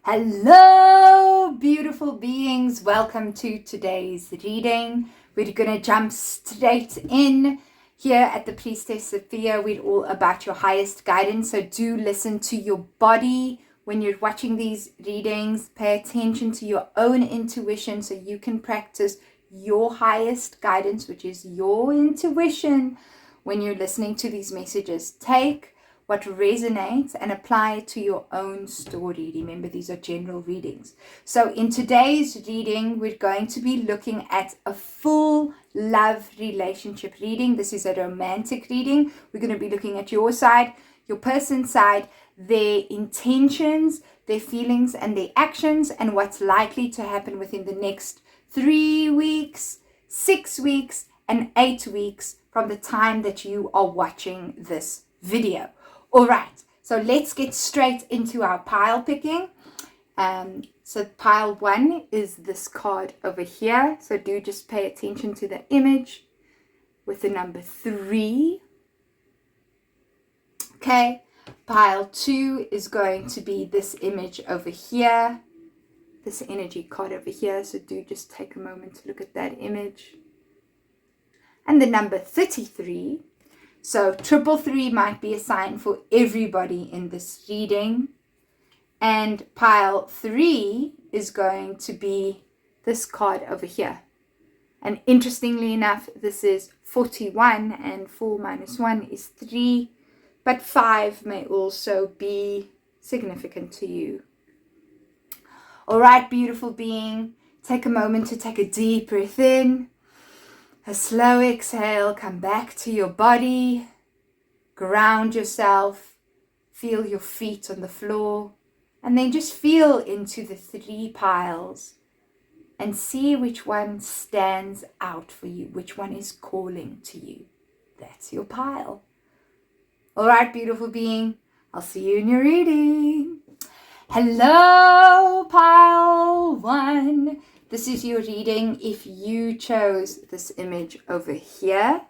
Hello, beautiful beings. Welcome to today's reading. We're going to jump straight in here at the Priestess Sophia. We're all about your highest guidance. So do listen to your body when you're watching these readings. Pay attention to your own intuition so you can practice your highest guidance, which is your intuition, when you're listening to these messages. Take what resonates and apply it to your own story. Remember, these are general readings. So in today's reading, we're going to be looking at a full love relationship reading. This is a romantic reading. We're going to be looking at your side, your person's side, their intentions, their feelings, and their actions, and what's likely to happen within the next 3 weeks, 6 weeks, and 8 weeks from the time that you are watching this video. All right, so let's get straight into our pile picking. So pile 1 is this card over here. So do just pay attention to the image with the number 3. Okay, pile 2 is going to be this image over here, this energy card over here. So do just take a moment to look at that image. And the number 33. So 333 might be a sign for everybody in this reading. And pile 3 is going to be this card over here. And interestingly enough, this is 41, and 4 minus 1 is 3. But 5 may also be significant to you. All right, beautiful being, take a moment to take a deep breath in. A slow exhale, come back to your body, ground yourself, feel your feet on the floor, and then just feel into the 3 piles and see which one stands out for you, which one is calling to you. That's your pile. All right, beautiful being, I'll see you in your reading. Hello, pile 1. This is your reading if you chose this image over here.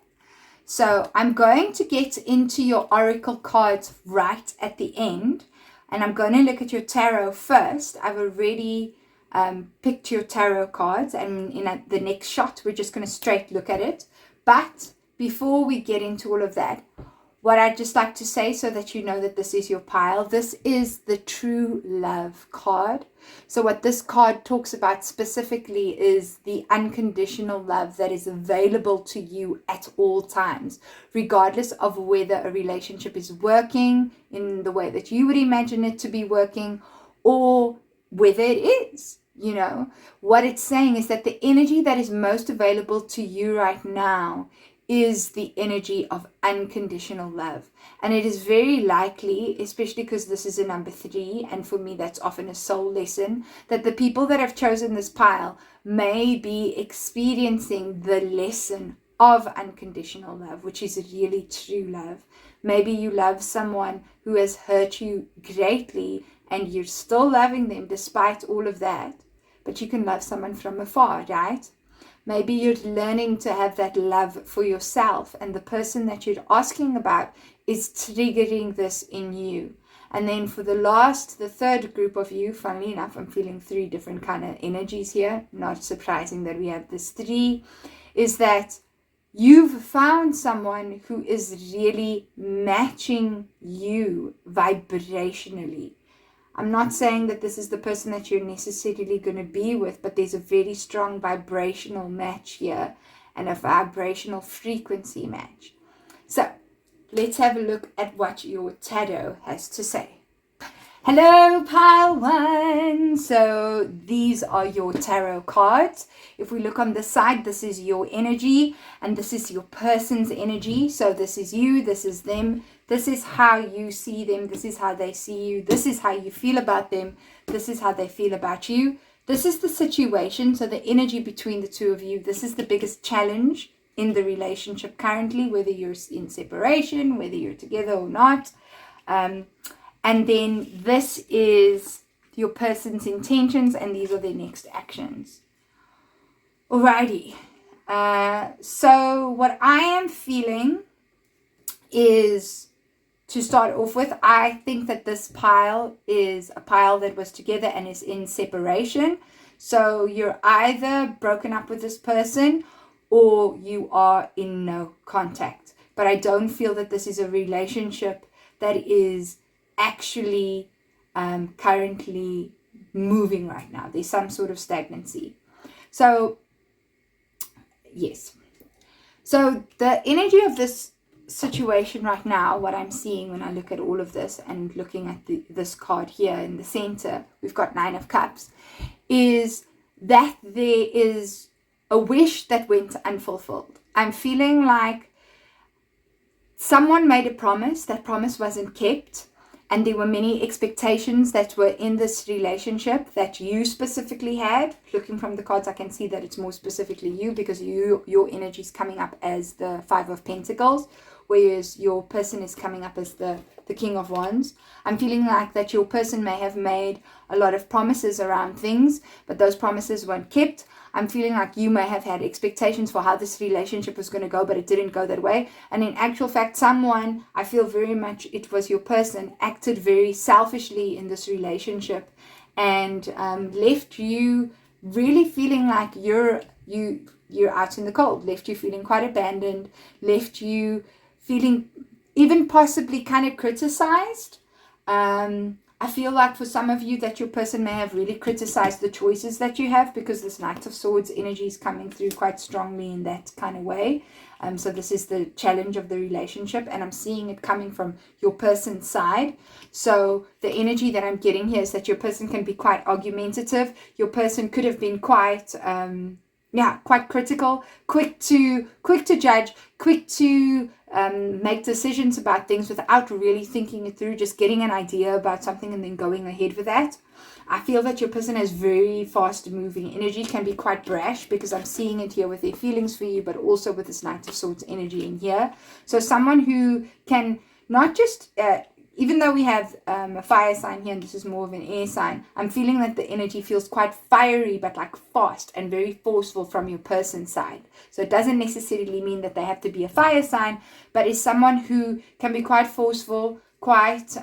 So I'm going to get into your oracle cards right at the end. And I'm going to look at your tarot first. I've already picked your tarot cards. And in the next shot, we're just going to straight look at it. But before we get into all of that, what I'd just like to say so that you know that this is your pile, this is the true love card. So what this card talks about specifically is the unconditional love that is available to you at all times, regardless of whether a relationship is working in the way that you would imagine it to be working or whether it is. You know, what it's saying is that the energy that is most available to you right now is the energy of unconditional love. And it is very likely, especially because this is a number 3, and for me that's often a soul lesson, that the people that have chosen this pile may be experiencing the lesson of unconditional love, which is really true love. Maybe you love someone who has hurt you greatly and you're still loving them despite all of that, but you can love someone from afar, right? Maybe you're learning to have that love for yourself, and the person that you're asking about is triggering this in you. And then for the third group of you, funnily enough, I'm feeling 3 different kind of energies here. Not surprising that we have this 3, is that you've found someone who is really matching you vibrationally. I'm not saying that this is the person that you're necessarily going to be with, but there's a very strong vibrational match here and a vibrational frequency match. So let's have a look at what your tarot has to say. Hello, pile 1. So these are your tarot cards. If we look on the side, this is your energy and this is your person's energy. So this is you, this is them. This is how you see them. This is how they see you. This is how you feel about them. This is how they feel about you. This is the situation. So the energy between the two of you. This is the biggest challenge in the relationship currently, whether you're in separation, whether you're together or not. And then this is your person's intentions, and these are their next actions. Alrighty. So what I am feeling is to start off with, I think that this pile is a pile that was together and is in separation. So you're either broken up with this person or you are in no contact. But I don't feel that this is a relationship that is actually currently moving right now. There's some sort of stagnancy. So, yes. So the energy of this situation right now, what I'm seeing when I look at all of this and looking at this card here in the center, we've got 9 of Cups, is that there is a wish that went unfulfilled. I'm feeling like someone made a promise, that promise wasn't kept, and there were many expectations that were in this relationship that you specifically had. Looking from the cards, I can see that it's more specifically you, because your energy is coming up as the 5 of Pentacles, whereas your person is coming up as the King of Wands. I'm feeling like that your person may have made a lot of promises around things, but those promises weren't kept. I'm feeling like you may have had expectations for how this relationship was going to go, but it didn't go that way. And in actual fact, someone, I feel very much it was your person, acted very selfishly in this relationship and left you really feeling like you're out in the cold, left you feeling quite abandoned, left you feeling even possibly kind of criticized. I feel like for some of you that your person may have really criticized the choices that you have, because this Knight of Swords energy is coming through quite strongly in that kind of way. So this is the challenge of the relationship, and I'm seeing it coming from your person's side. So the energy that I'm getting here is that your person can be quite argumentative. Your person could have been quite quite critical, quick to judge, quick to make decisions about things without really thinking it through, just getting an idea about something and then going ahead with that. I feel that your person has very fast moving energy, can be quite brash, because I'm seeing it here with their feelings for you, but also with this Knight of Swords energy in here. So someone who can not just even though we have a fire sign here and this is more of an air sign, I'm feeling that the energy feels quite fiery, but like fast and very forceful from your person's side. So it doesn't necessarily mean that they have to be a fire sign, but is someone who can be quite forceful, quite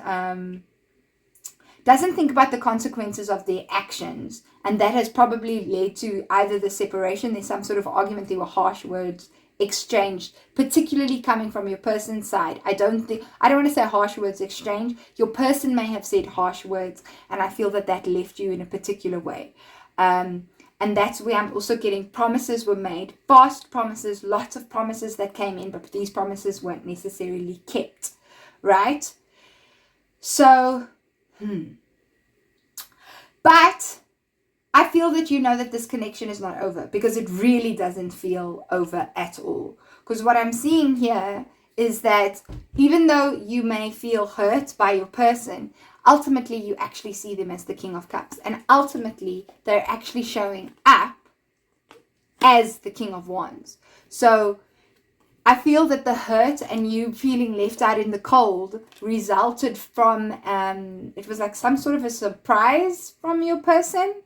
doesn't think about the consequences of their actions. And that has probably led to either the separation, there's some sort of argument, there were harsh words exchanged, particularly coming from your person's side. I don't want to say harsh words exchanged. Your person may have said harsh words, and I feel that that left you in a particular way. And that's where I'm also getting promises were made, fast promises, lots of promises that came in, but these promises weren't necessarily kept, right? So, but I feel that you know that this connection is not over, because it really doesn't feel over at all. Because what I'm seeing here is that even though you may feel hurt by your person, ultimately you actually see them as the King of Cups. And ultimately they're actually showing up as the King of Wands. So I feel that the hurt and you feeling left out in the cold resulted from, it was like some sort of a surprise from your person.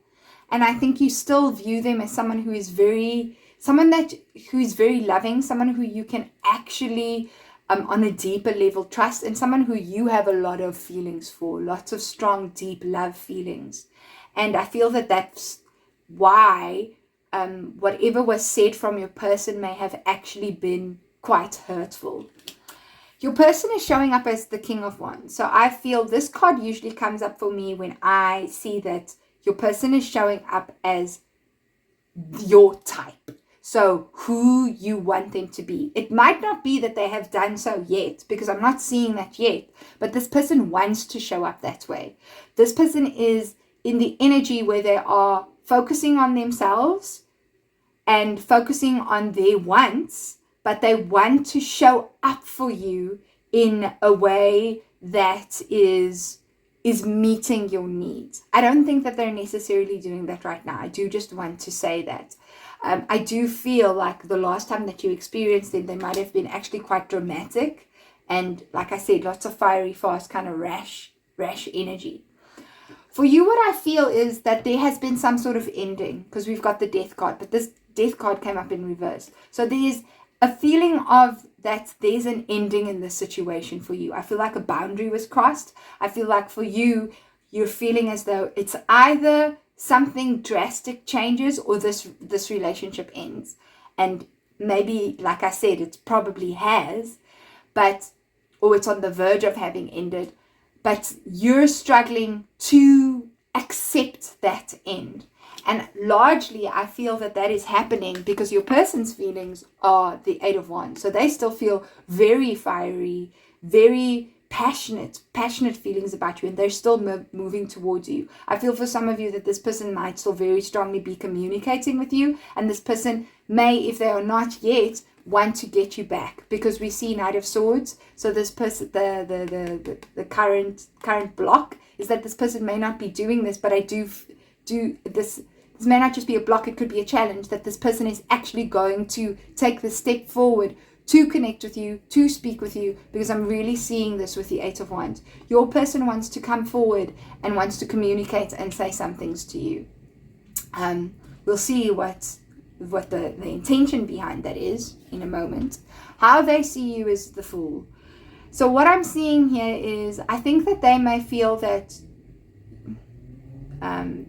And I think you still view them as someone who is very loving, someone who you can actually, on a deeper level, trust, and someone who you have a lot of feelings for, lots of strong, deep love feelings. And I feel that that's why whatever was said from your person may have actually been quite hurtful. Your person is showing up as the King of Wands. So I feel this card usually comes up for me when I see that your person is showing up as your type. So who you want them to be. It might not be that they have done so yet, because I'm not seeing that yet. But this person wants to show up that way. This person is in the energy where they are focusing on themselves and focusing on their wants, but they want to show up for you in a way that is meeting your needs. I don't think that they're necessarily doing that right now. I do just want to say that. I do feel like the last time that you experienced them, they might have been actually quite dramatic. And like I said, lots of fiery, fast, kind of rash energy. For you, what I feel is that there has been some sort of ending, because we've got the Death card, but this Death card came up in reverse. So there's a feeling of that there's an ending in this situation for you. I feel like a boundary was crossed. I feel like for you, you're feeling as though it's either something drastic changes or this relationship ends. And maybe, like I said, it probably has, or it's on the verge of having ended, but you're struggling to accept that end. And largely, I feel that is happening because your person's feelings are the Eight of Wands. So they still feel very fiery, very passionate feelings about you, and they're still moving towards you. I feel for some of you that this person might still very strongly be communicating with you, and this person may, if they are not yet, want to get you back, because we see Knight of Swords. So this person, the current block is that this person may not be doing this, but I do this may not just be a block, it could be a challenge, that this person is actually going to take the step forward to connect with you, to speak with you, because I'm really seeing this with the Eight of Wands. Your person wants to come forward and wants to communicate and say some things to you. We'll see what the intention behind that is in a moment. How they see you is the Fool. So what I'm seeing here is, I think that they may feel that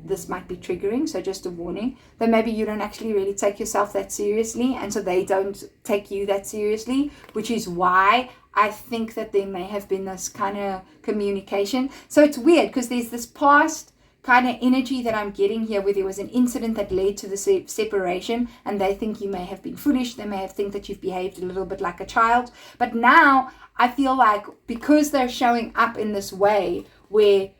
this might be triggering, so just a warning that maybe you don't actually really take yourself that seriously, and so they don't take you that seriously, which is why I think that there may have been this kind of communication. So it's weird because there's this past kind of energy that I'm getting here, where there was an incident that led to the separation, and they think you may have been foolish, they may have think that you've behaved a little bit like a child. But now I feel like, because they're showing up in this way, where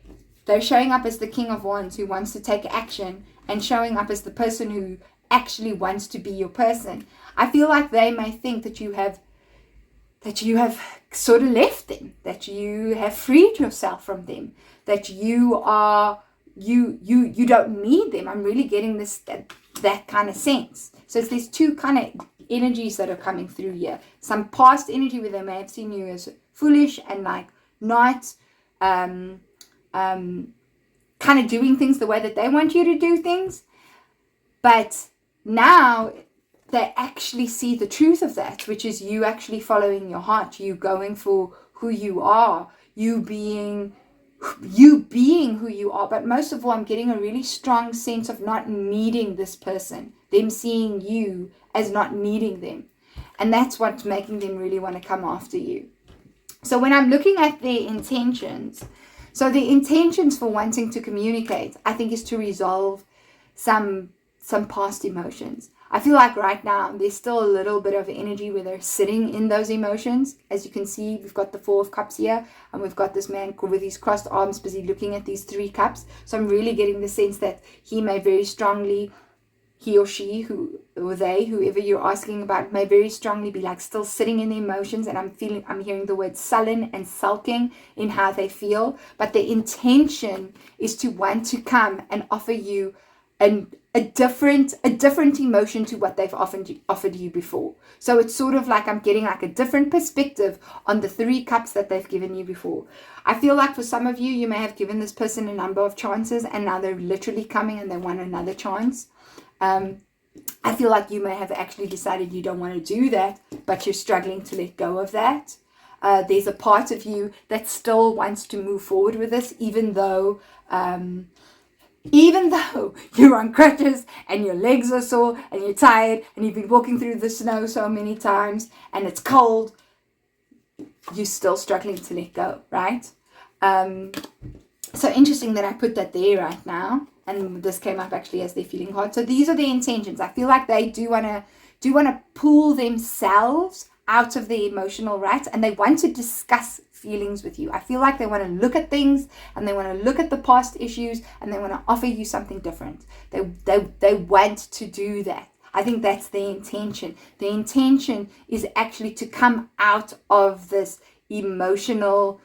they're showing up as the King of Wands who wants to take action, and showing up as the person who actually wants to be your person, I feel like they may think that you have sort of left them, that you have freed yourself from them, that you are you don't need them. I'm really getting that kind of sense. So it's these two kind of energies that are coming through here. Some past energy where they may have seen you as foolish and like not kind of doing things the way that they want you to do things, but now they actually see the truth of that, which is you actually following your heart, you going for who you are, you being who you are. But most of all, I'm getting a really strong sense of not needing this person, them seeing you as not needing them, and that's what's making them really want to come after you. So when I'm looking at their intentions, so the intentions for wanting to communicate, I think, is to resolve some past emotions. I feel like right now there's still a little bit of energy where they're sitting in those emotions. As you can see, we've got the Four of Cups here, and we've got this man with his crossed arms busy looking at these three cups. So I'm really getting the sense that he may very strongly, he or she, whoever you're asking about, may very strongly be like still sitting in the emotions. And I'm hearing the word sullen and sulking in how they feel. But the intention is to want to come and offer you a different emotion to what they've offered you before. So it's sort of like I'm getting like a different perspective on the three cups that they've given you before. I feel like for some of you, you may have given this person a number of chances, and now they're literally coming and they want another chance. I feel like you may have actually decided you don't want to do that, but you're struggling to let go of that. There's a part of you that still wants to move forward with this, even though you're on crutches and your legs are sore and you're tired and you've been walking through the snow so many times and it's cold, you're still struggling to let go, right? So interesting that I put that there right now, and this came up actually as they're feeling hard. So these are the intentions. I feel like they do want to pull themselves out of the emotional rut, and they want to discuss feelings with you. I feel like they want to look at things, and they want to look at the past issues, and they want to offer you something different. They want to do that. I think that's the intention. The intention is actually to come out of this emotional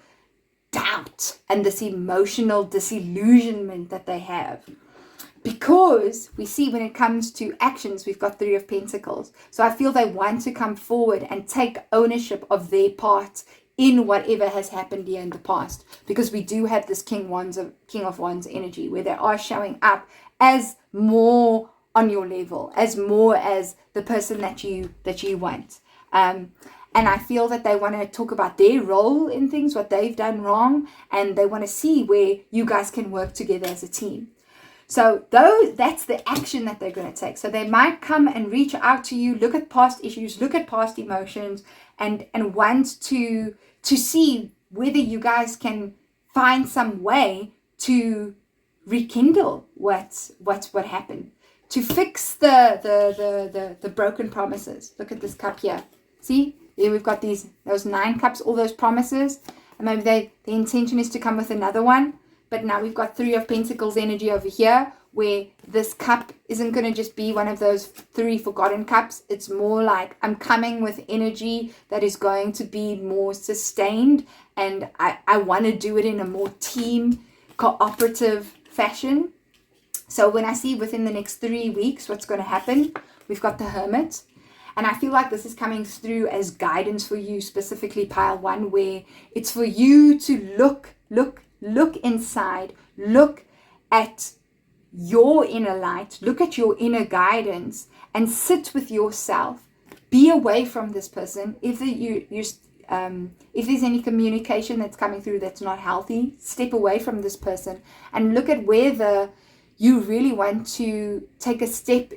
doubt and this emotional disillusionment that they have. Because we see when it comes to actions, we've got Three of Pentacles. So I feel they want to come forward and take ownership of their part in whatever has happened here in the past. Because we do have this King of Wands energy where they are showing up as more on your level, as more as the person that you want. And I feel that they want to talk about their role in things, what they've done wrong, and they want to see where you guys can work together as a team. So that's the action that they're going to take. So they might come and reach out to you, look at past issues, look at past emotions, and want to see whether you guys can find some way to rekindle what happened, to fix the broken promises. Look at this cup here. See, here we've got those 9 cups, all those promises, and maybe the intention is to come with another one. But now we've got 3 of Pentacles energy over here, where this cup isn't going to just be one of those 3 forgotten cups. It's more like I'm coming with energy that is going to be more sustained, and I want to do it in a more team cooperative fashion. So when I see within the next 3 weeks what's going to happen, we've got the Hermit. And I feel like this is coming through as guidance for you, specifically pile 1, where it's for you to look inside, look at your inner light, look at your inner guidance, and sit with yourself. Be away from this person. If there's any communication that's coming through that's not healthy, step away from this person and look at whether you really want to take a step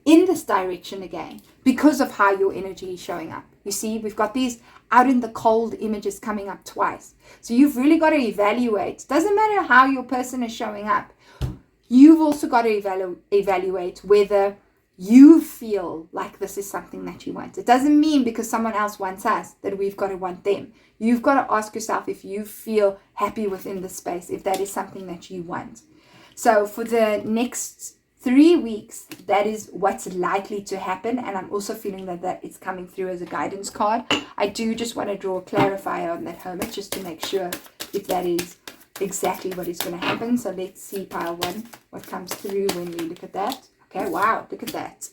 in this direction again, because of how your energy is showing up. You see, we've got these out in the cold images coming up twice. So you've really got to evaluate. Doesn't matter how your person is showing up. You've also got to evaluate whether you feel like this is something that you want. It doesn't mean because someone else wants us that we've got to want them. You've got to ask yourself if you feel happy within the space, if that is something that you want. So for the next 3 weeks, that is what's likely to happen, and I'm also feeling that it's coming through as a guidance card. I do just want to draw a clarifier on that Hermit, just to make sure if that is exactly what is going to happen. So let's see, pile 1, what comes through when we look at that. Okay, wow, look at that.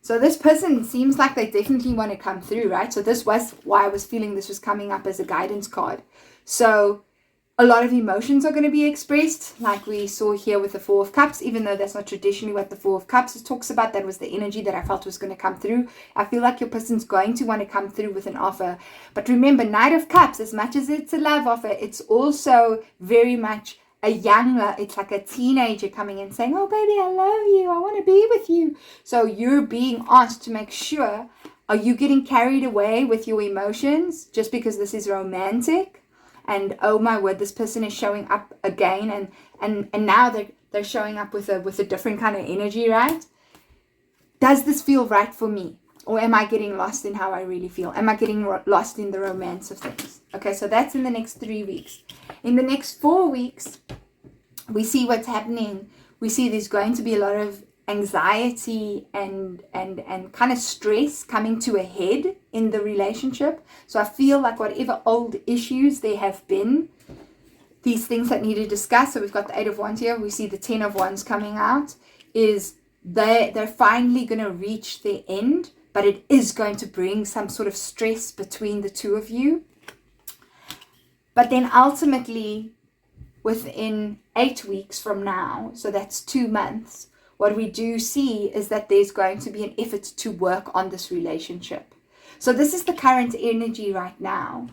So this person seems like they definitely want to come through, right? So this was why I was feeling this was coming up as a guidance card. So a lot of emotions are going to be expressed, like we saw here with the 4 of Cups, even though that's not traditionally what the 4 of Cups talks about. That was the energy that I felt was going to come through. I feel like your person's going to want to come through with an offer. But remember, Knight of Cups, as much as it's a love offer, it's also very much it's like a teenager coming in saying, oh, baby, I love you. I want to be with you. So you're being asked to make sure, are you getting carried away with your emotions just because this is romantic? And oh my word, this person is showing up again, and now they're showing up with a different kind of energy, right? Does this feel right for me? Or am I getting lost in how I really feel? Am I getting lost in the romance of things? Okay, so that's in the next 3 weeks. In the next 4 weeks, we see what's happening. We see there's going to be a lot of anxiety and kind of stress coming to a head in the relationship. So I feel like whatever old issues there have been, these things that need to discuss. So we've got the 8 of Wands here. We see the 10 of Wands coming out. Is they're finally going to reach their end, but it is going to bring some sort of stress between the two of you. But then ultimately, within 8 weeks from now, so that's 2 months, what we do see is that there's going to be an effort to work on this relationship. So this is the current energy right now,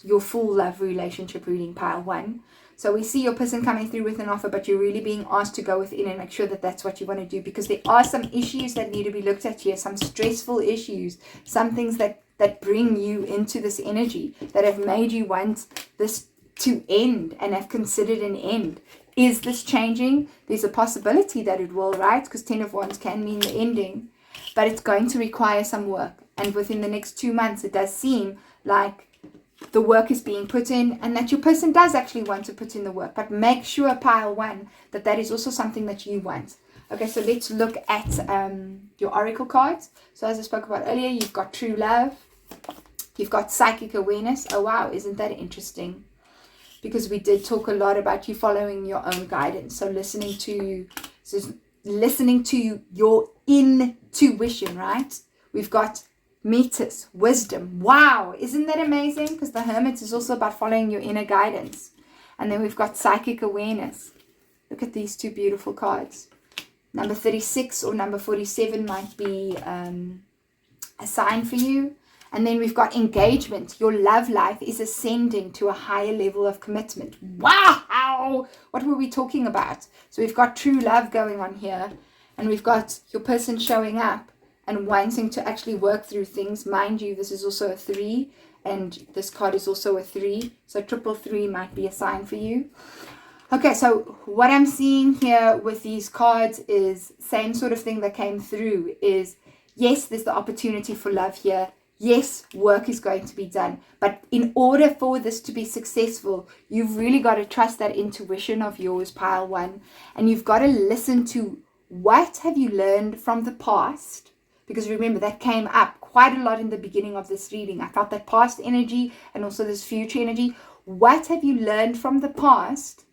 your full love relationship reading, pile 1. So we see your person coming through with an offer, but you're really being asked to go within and make sure that that's what you want to do, because there are some issues that need to be looked at here, some stressful issues, some things that bring you into this energy, that have made you want this to end and have considered an end. Is this changing? There's a possibility that it will, right? Because 10 of Wands can mean the ending, but it's going to require some work. And within the next 2 months, it does seem like the work is being put in, and that your person does actually want to put in the work. But make sure, pile 1, that is also something that you want. Okay, so let's look at your oracle cards. So as I spoke about earlier, you've got true love. You've got psychic awareness. Oh, wow, isn't that interesting? Because we did talk a lot about you following your own guidance. So listening to your intuition, right? We've got Metis, wisdom. Wow, isn't that amazing? Because the Hermit is also about following your inner guidance. And then we've got psychic awareness. Look at these 2 beautiful cards. Number 36 or number 47 might be a sign for you. And then we've got engagement. Your love life is ascending to a higher level of commitment. Wow! What were we talking about? So we've got true love going on here. And we've got your person showing up and wanting to actually work through things. Mind you, this is also a 3. And this card is also a 3. So 333 might be a sign for you. Okay, so what I'm seeing here with these cards is same sort of thing that came through is, yes, there's the opportunity for love here. Yes, work is going to be done. But in order for this to be successful, you've really got to trust that intuition of yours, pile 1. And you've got to listen to what have you learned from the past. Because remember, that came up quite a lot in the beginning of this reading. I felt that past energy and also this future energy. What have you learned from the past?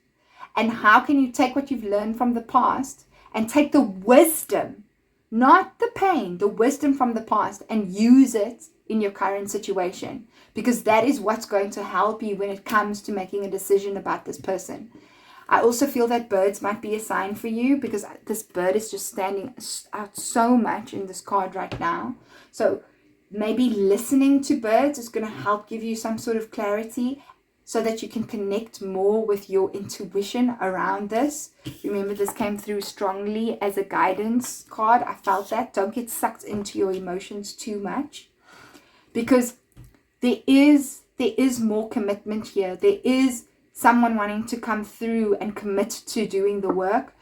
And how can you take what you've learned from the past and take the wisdom, not the pain, the wisdom from the past, and use it in your current situation? Because that is what's going to help you when it comes to making a decision about this person. I also feel that birds might be a sign for you, because this bird is just standing out so much in this card right now. So maybe listening to birds is going to help give you some sort of clarity, so that you can connect more with your intuition around this. Remember, this came through strongly as a guidance card. I felt that. Don't get sucked into your emotions too much, because there is more commitment here. There is someone wanting to come through and commit to doing the work.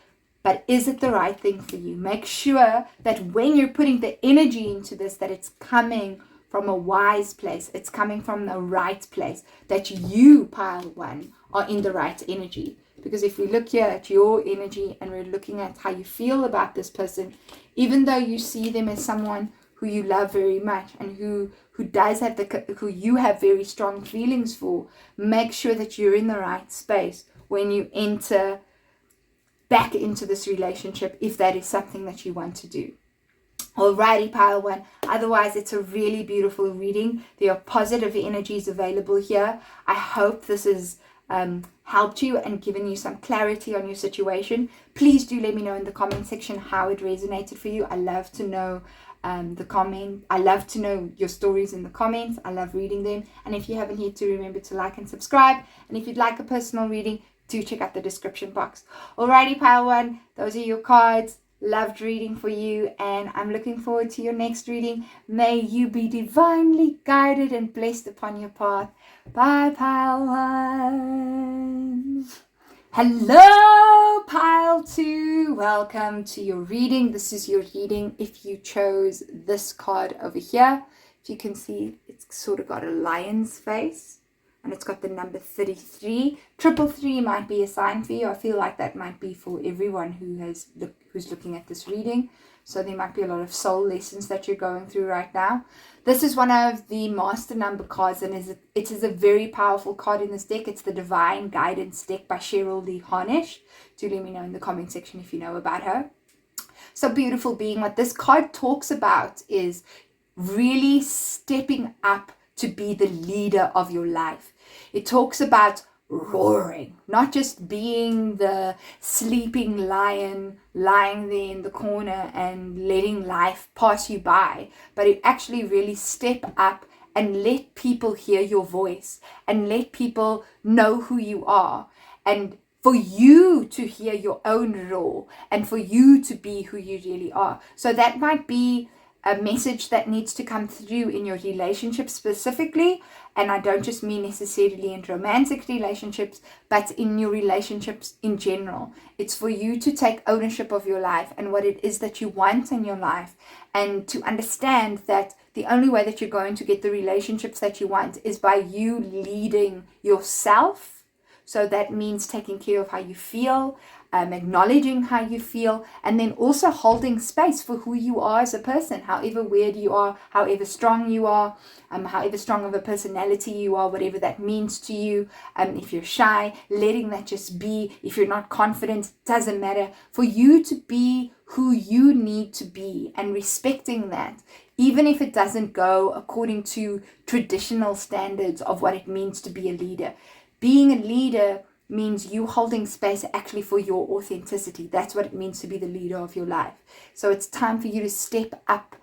But is it the right thing for you? Make sure that when you're putting the energy into this, that it's coming from a wise place. It's coming from the right place. That you, pile 1, are in the right energy. Because if we look here at your energy and we're looking at how you feel about this person, even though you see them as someone who you love very much and who does have who you have very strong feelings for, make sure that you're in the right space when you enter back into this relationship, if that is something that you want to do. Alrighty, pile 1. Otherwise, it's a really beautiful reading. There are positive energies available here. I hope this has helped you and given you some clarity on your situation. Please do let me know in the comment section how it resonated for you. I love to know I love to know your stories in the comments. I love reading them. And if you haven't yet, to remember to like and subscribe. And if you'd like a personal reading, do check out the description box. Alrighty, pile 1. Those are your cards. Loved reading for you, and I'm looking forward to your next reading. May you be divinely guided and blessed upon your path. Bye, pile 1. Hello, pile 2. Welcome to your reading. This is your reading if you chose this card over here. If you can see, it's sort of got a lion's face. And it's got the number 33. 333 might be a sign for you. I feel like that might be for everyone who's looking at this reading. So there might be a lot of soul lessons that you're going through right now. This is one of the master number cards, and it is a very powerful card in this deck. It's the Divine Guidance deck by Cheryl Lee Harnish. Do let me know in the comment section if you know about her. So beautiful being. What this card talks about is really stepping up to be the leader of your life. It talks about roaring, not just being the sleeping lion lying there in the corner and letting life pass you by, but it actually really step up and let people hear your voice and let people know who you are, and for you to hear your own roar and for you to be who you really are. So that might be a message that needs to come through in your relationship specifically, and I don't just mean necessarily in romantic relationships, but in your relationships in general. It's for you to take ownership of your life and what it is that you want in your life, and to understand that the only way that you're going to get the relationships that you want is by you leading yourself. So that means taking care of how you feel, acknowledging how you feel, and then also holding space for who you are as a person, however weird you are, however strong you are, however strong of a personality you are, whatever that means to you. If you're shy, letting that just be. If you're not confident, doesn't matter. For you to be who you need to be and respecting that, even if it doesn't go according to traditional standards of what it means to be a leader. Being a leader means you holding space actually for your authenticity. That's what it means to be the leader of your life. So it's time for you to step up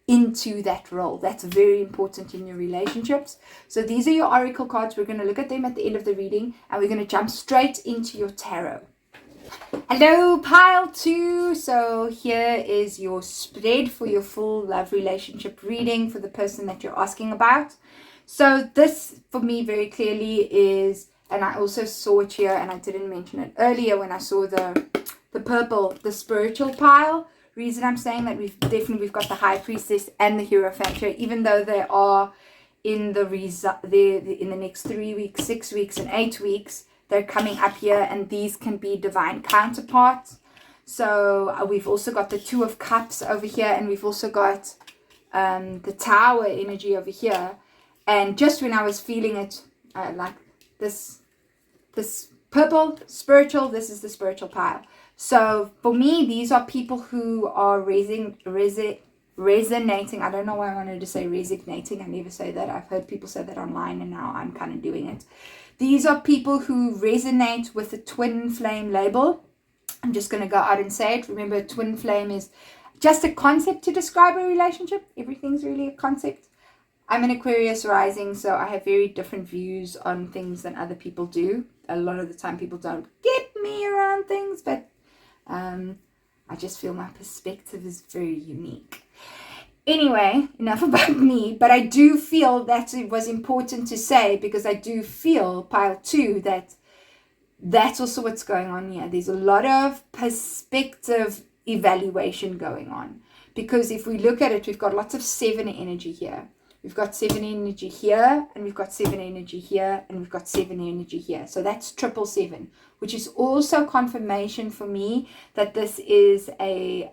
into that role. That's very important in your relationships. So these are your oracle cards. We're going to look at them at the end of the reading, and we're going to jump straight into your tarot. Hello, pile 2. So here is your spread for your full love relationship reading for the person that you're asking about. So this for me very clearly is, and I also saw it here, and I didn't mention it earlier when I saw the purple, the spiritual pile. Reason I'm saying that we've got the High Priestess and the Hierophant here, even though they are in in the next 3 weeks, 6 weeks, and 8 weeks. They're coming up here, and these can be divine counterparts. So we've also got the Two of Cups over here, and we've also got the Tower energy over here. And just when I was feeling it, like this purple spiritual, this is the spiritual pile. So for me, these are people who are resonating. I don't know why I wanted to say resignating. I never say that. I've heard people say that online, and now I'm kind of doing it. These are people who resonate with the twin flame label. I'm just going to go out and say it. Remember, twin flame is just a concept to describe a relationship. Everything's really a concept. I'm an Aquarius rising, so I have very different views on things than other people do. A lot of the time people don't get me around things, but I just feel my perspective is very unique. Anyway, enough about me, but I do feel that it was important to say, because I do feel, pile 2, that that's also what's going on here. There's a lot of perspective evaluation going on, because if we look at it, we've got lots of 7 energy here. We've got 7 energy here, and we've got 7 energy here, and we've got 7 energy here. So that's 777, which is also confirmation for me that this is a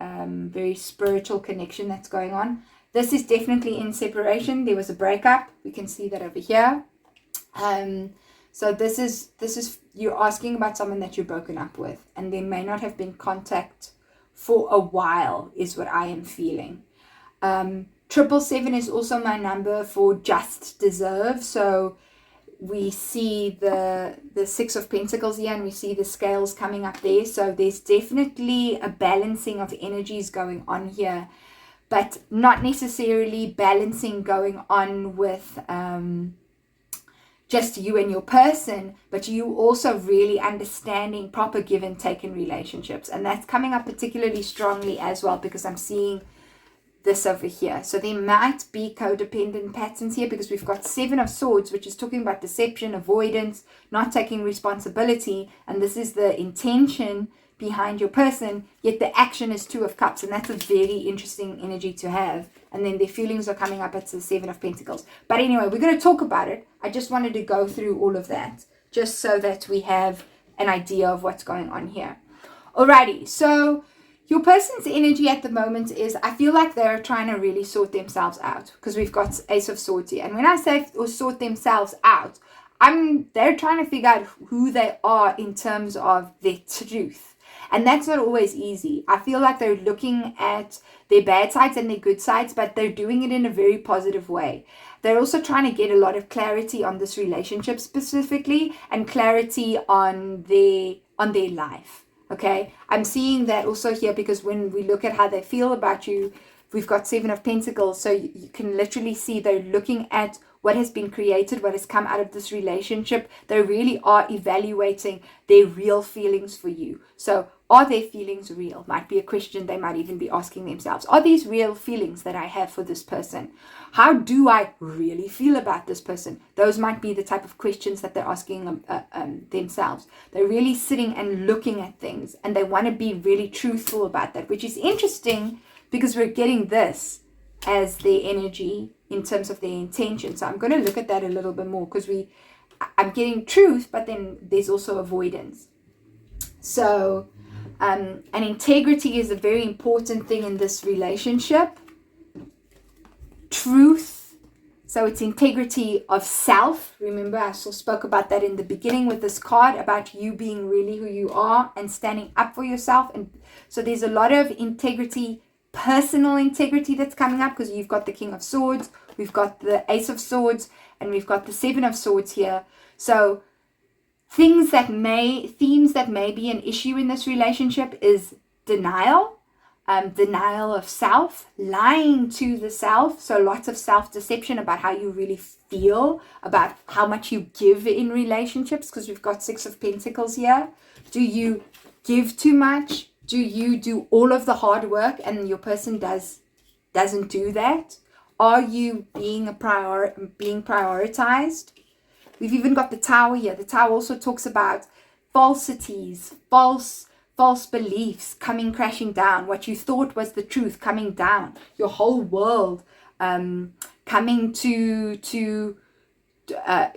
very spiritual connection that's going on. This is definitely in separation. There was a breakup. We can see that over here. So this is you're asking about someone that you're broken up with, and there may not have been contact for a while, is what I am feeling. 777 is also my number for just deserve. So we see the 6 of Pentacles here, and we see the scales coming up there. So there's definitely a balancing of energies going on here, but not necessarily balancing going on with just you and your person, but you also really understanding proper give and take in relationships. And that's coming up particularly strongly as well, because I'm seeing this over here. So there might be codependent patterns here, because we've got 7 of Swords, which is talking about deception, avoidance, not taking responsibility, and this is the intention behind your person, yet the action is 2 of Cups, and that's a very interesting energy to have. And then their feelings are coming up at the 7 of Pentacles. But anyway, we're going to talk about it. I just wanted to go through all of that, just so that we have an idea of what's going on here. Alrighty, so your person's energy at the moment is, I feel like they're trying to really sort themselves out, because we've got Ace of Swords here. And when I say or sort themselves out, they're trying to figure out who they are in terms of their truth. And that's not always easy. I feel like they're looking at their bad sides and their good sides, but they're doing it in a very positive way. They're also trying to get a lot of clarity on this relationship specifically, and clarity on their life. Okay, I'm seeing that also here, because when we look at how they feel about you, we've got 7 of Pentacles. So you can literally see they're looking at what has been created, what has come out of this relationship. They really are evaluating their real feelings for you. So are their feelings real? Might be a question they might even be asking themselves. Are these real feelings that I have for this person? How do I really feel about this person? Those might be the type of questions that they're asking themselves. They're really sitting and looking at things, and they want to be really truthful about that, which is interesting, because we're getting this as their energy in terms of their intention. So I'm going to look at that a little bit more, because I'm getting truth, but then there's also avoidance. So and integrity is a very important thing in this relationship. Truth. So it's integrity of self. Remember, I spoke about that in the beginning with this card, about you being really who you are and standing up for yourself. And so there's a lot of integrity, personal integrity that's coming up, because you've got the King of Swords, we've got the Ace of Swords, and we've got the 7 of Swords here. So themes that may be an issue in this relationship is denial, denial of self, lying to the self. So lots of self-deception about how you really feel, about how much you give in relationships, because we've got Six of Pentacles here. Do you give too much? Do you do all of the hard work and your person doesn't do that? Are you being prioritized? We've even got the Tower here. The Tower also talks about falsities, false beliefs coming crashing down. What you thought was the truth coming down. Your whole world coming to I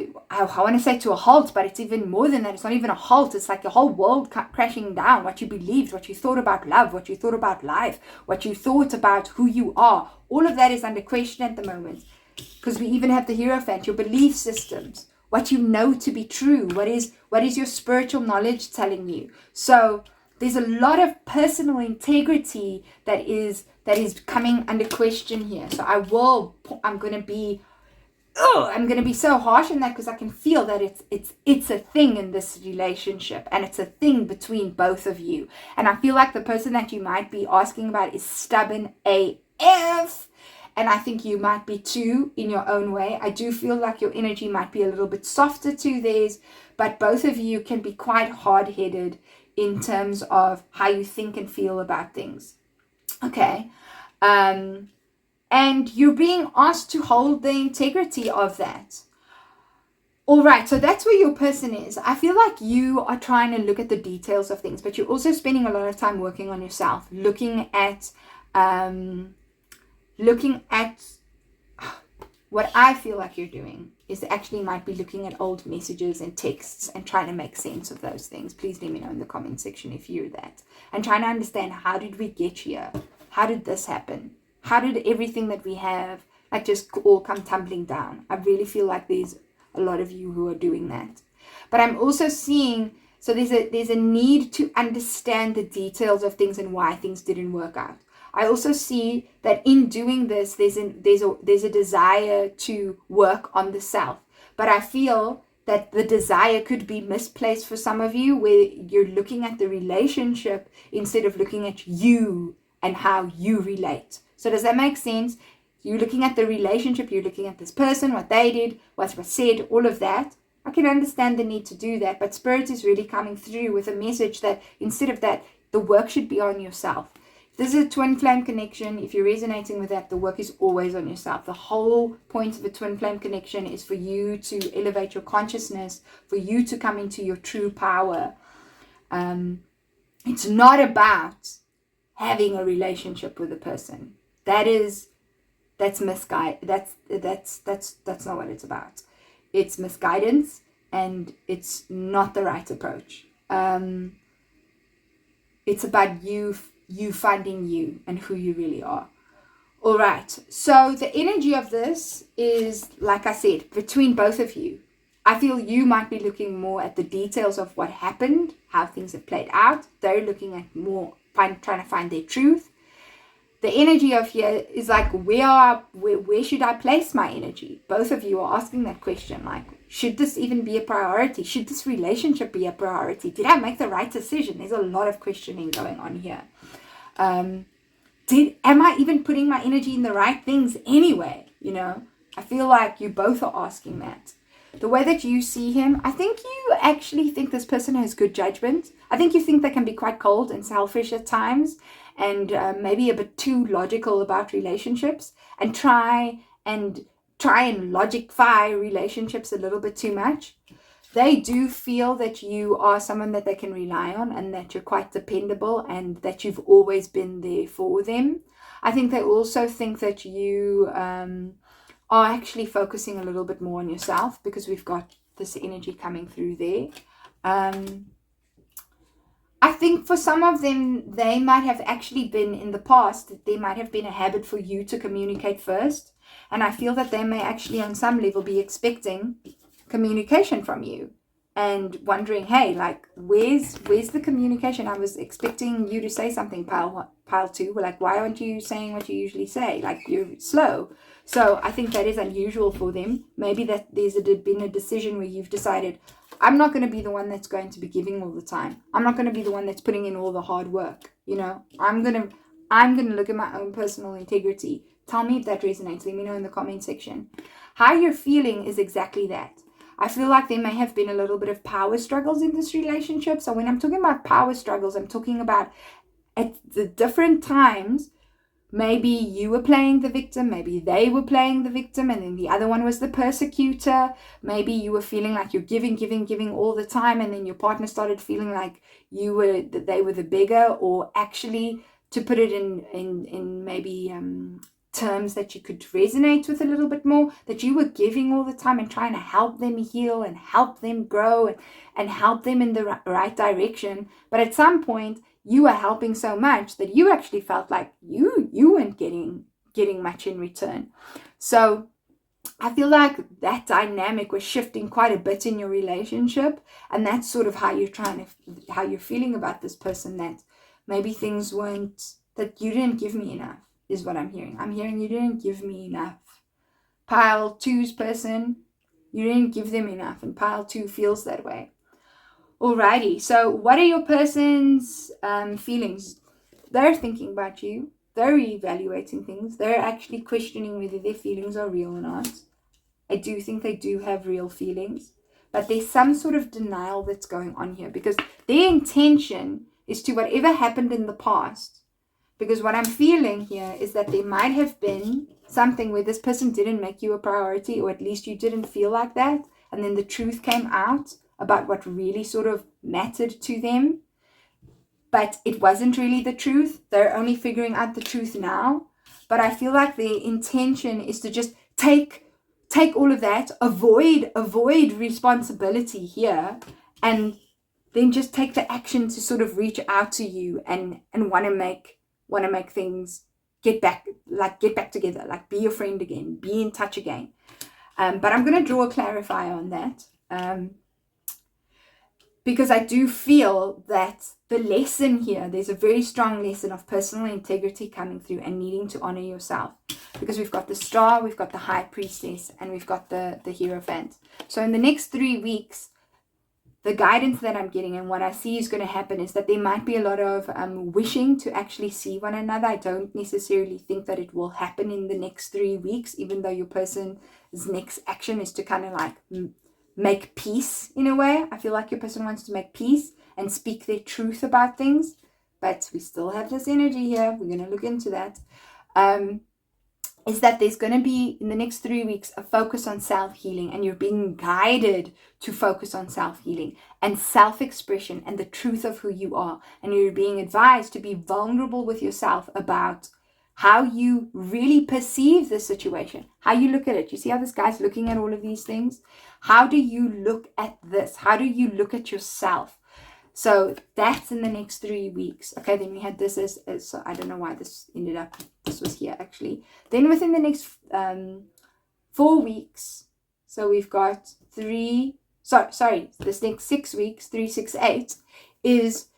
want to say to a halt, but it's even more than that. It's not even a halt. It's like your whole world crashing down. What you believed, what you thought about love, what you thought about life, what you thought about who you are. All of that is under question at the moment, because we even have the Hierophant, your belief systems, what you know to be true, what is your spiritual knowledge telling you. So there's a lot of personal integrity that is coming under question here. So I'm going to be so harsh on that, because I can feel that it's a thing in this relationship, and it's a thing between both of you. And I feel like the person that you might be asking about is stubborn AF, and I think you might be too in your own way. I do feel like your energy might be a little bit softer to theirs, but both of you can be quite hard-headed in terms of how you think and feel about things. Okay. And you're being asked to hold the integrity of that. All right, so that's where your person is. I feel like you are trying to look at the details of things, but you're also spending a lot of time working on yourself, looking at what I feel like you're doing is actually might be looking at old messages and texts and trying to make sense of those things. Please let me know in the comment section if you're that. And trying to understand, how did we get here? How did this happen? How did everything that we have just all come tumbling down? I really feel like there's a lot of you who are doing that. But I'm also seeing, so there's a need to understand the details of things and why things didn't work out. I also see that in doing this, there's a desire to work on the self. But I feel that the desire could be misplaced for some of you, where you're looking at the relationship instead of looking at you and how you relate. So does that make sense? You're looking at the relationship, you're looking at this person, what they did, what was said, all of that. I can understand the need to do that, but Spirit is really coming through with a message that instead of that, the work should be on yourself. This is a twin flame connection. If you're resonating with that, the work is always on yourself. The whole point of a twin flame connection is for you to elevate your consciousness, for you to come into your true power. It's not about having a relationship with a person. That's misguided. That's not what it's about. It's misguidance, and it's not the right approach. It's about you finding you and who you really are. All right. So the energy of this is, like I said, between both of you. I feel you might be looking more at the details of what happened, how things have played out. They're looking at more trying to find their truth. The energy of here is like, where should I place my energy? Both of you are asking that question, like, should this even be a priority? Should this relationship be a priority? Did I make the right decision? There's a lot of questioning going on here. Am I even putting my energy in the right things anyway? I feel like you both are asking that. The way that you see him, I think you actually think this person has good judgment. I think you think they can be quite cold and selfish at times, and maybe a bit too logical about relationships, and try and logify relationships a little bit too much. They do feel that you are someone that they can rely on, and that you're quite dependable, and that you've always been there for them. I think they also think that you are actually focusing a little bit more on yourself, because we've got this energy coming through there. I think for some of them, they might have actually been in the past, there might have been a habit for you to communicate first. And I feel that they may actually on some level be expecting communication from you and wondering, hey, like, where's the communication? I was expecting you to say something, pile 2. Like, why aren't you saying what you usually say? Like, you're slow. So I think that is unusual for them. Maybe that there's been a decision where you've decided, I'm not going to be the one that's going to be giving all the time. I'm not going to be the one that's putting in all the hard work. I'm going to I'm going to look at my own personal integrity. Tell me if that resonates. Let me know in the comment section. How you're feeling is exactly that. I feel like there may have been a little bit of power struggles in this relationship. So when I'm talking about power struggles, I'm talking about at the different times, maybe you were playing the victim, maybe they were playing the victim, and then the other one was the persecutor. Maybe you were feeling like you're giving all the time, and then your partner started feeling like they were the beggar, or actually, to put it in maybe terms that you could resonate with a little bit more, that you were giving all the time and trying to help them heal and help them grow and help them in the right direction. But at some point, you were helping so much that you actually felt like you weren't getting much in return. So I feel like that dynamic was shifting quite a bit in your relationship, and that's sort of how you're feeling about this person, that maybe things weren't, that you didn't give me enough, is what I'm hearing. I'm hearing you didn't give me enough. Pile 2's person, you didn't give them enough, and pile 2 feels that way. Alrighty, so what are your person's feelings? They're thinking about you. They're evaluating things. They're actually questioning whether their feelings are real or not. I do think they do have real feelings, but there's some sort of denial that's going on here, because their intention is to whatever happened in the past. Because what I'm feeling here is that there might have been something where this person didn't make you a priority, or at least you didn't feel like that, and then the truth came out about what really sort of mattered to them, but it wasn't really the truth. They're only figuring out the truth now. But I feel like the intention is to just take all of that, avoid responsibility here, and then just take the action to sort of reach out to you and want to make things get back together, like be your friend again, be in touch again. But I'm going to draw a clarifier on that. Because I do feel that the lesson here, there's a very strong lesson of personal integrity coming through and needing to honor yourself. Because we've got the Star, we've got the High Priestess, and we've got the Hierophant. So in the next 3 weeks, the guidance that I'm getting and what I see is going to happen is that there might be a lot of wishing to actually see one another. I don't necessarily think that it will happen in the next 3 weeks, even though your person's next action is to kind of like make peace in a way. I feel like your person wants to make peace and speak their truth about things, but we still have this energy here. We're going to look into that. Is that there's going to be, in the next 3 weeks, a focus on self-healing, and you're being guided to focus on self-healing and self-expression and the truth of who you are. And you're being advised to be vulnerable with yourself about how you really perceive the situation, how you look at it. You see how this guy's looking at all of these things? How do you look at this? How do you look at yourself? So that's in the next 3 weeks. Okay, then we had this as so I don't know why this ended up, this was here actually. Then within the next 4 weeks, so we've got this next 6 weeks, 3, 6, 8, is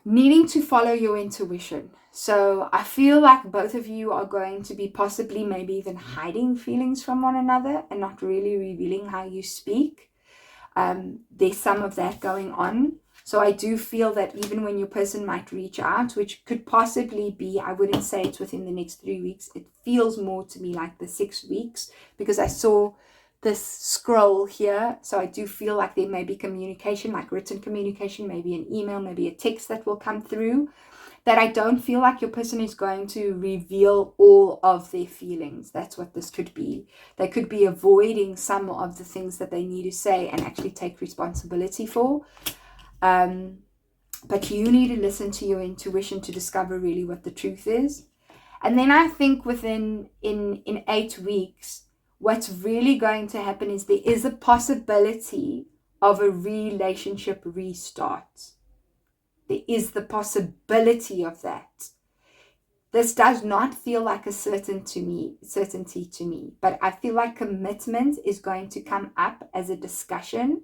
needing to follow your intuition. So I feel like both of you are going to be possibly maybe even hiding feelings from one another and not really revealing how you speak. There's some of that going on. So I do feel that even when your person might reach out, which could possibly be, I wouldn't say it's within the next 3 weeks. It feels more to me like the 6 weeks, because I saw this scroll here. So I do feel like there may be communication, like written communication, maybe an email, maybe a text that will come through, that I don't feel like your person is going to reveal all of their feelings. That's what this could be. They could be avoiding some of the things that they need to say and actually take responsibility for. But you need to listen to your intuition to discover really what the truth is. And then I think in 8 weeks, what's really going to happen is there is a possibility of a relationship restart. There is the possibility of that. This does not feel like a certainty to me, but I feel like commitment is going to come up as a discussion.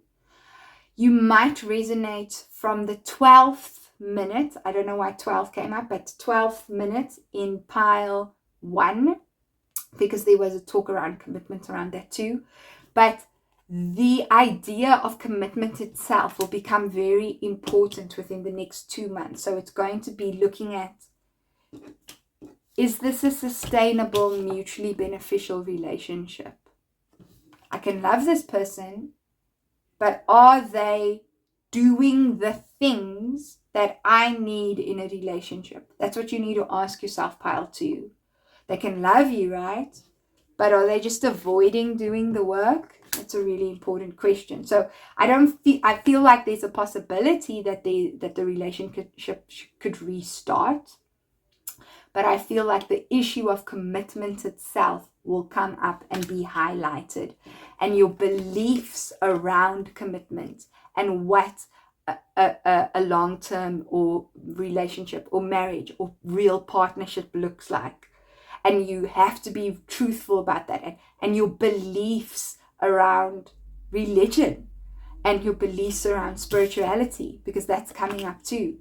You might resonate from the 12th minute. I don't know why 12 came up, but 12th minute in pile 1, because there was a talk around commitment around that too. But the idea of commitment itself will become very important within the next 2 months. So it's going to be looking at is this a sustainable, mutually beneficial relationship? I can love this person, but are they doing the things that I need in a relationship? That's what you need to ask yourself, pile 2. They can love you, right? But are they just avoiding doing the work? That's a really important question. So I feel like there's a possibility that the relationship could restart. But I feel like the issue of commitment itself will come up and be highlighted, and your beliefs around commitment and what a long-term or relationship or marriage or real partnership looks like. And you have to be truthful about that, and your beliefs around religion and your beliefs around spirituality, because that's coming up too.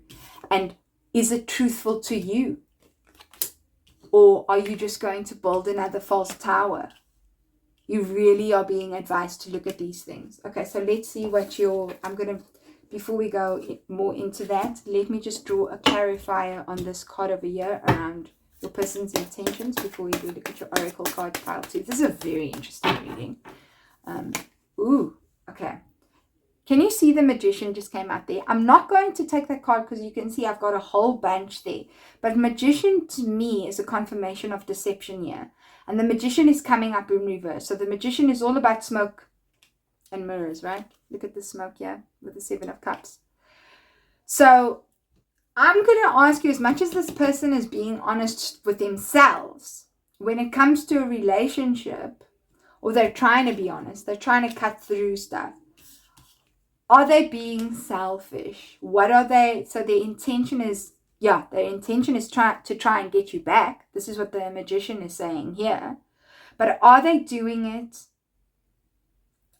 And is it truthful to you? Or are you just going to build another false tower? You really are being advised to look at these things. Okay, so let's see what before we go more into that, let me just draw a clarifier on this card over here around your person's intentions before we do look at your oracle card pile 2. This is a very interesting reading. Okay. Can you see the Magician just came out there? I'm not going to take that card because you can see I've got a whole bunch there. But Magician to me is a confirmation of deception here. And the Magician is coming up in reverse. So the Magician is all about smoke and mirrors, right? Look at the smoke here with the 7 of Cups. So I'm going to ask you, as much as this person is being honest with themselves, when it comes to a relationship, or they're trying to be honest, they're trying to cut through stuff, are they being selfish? What are they? So their intention is to try and get you back. This is what the Magician is saying here. But are they doing it?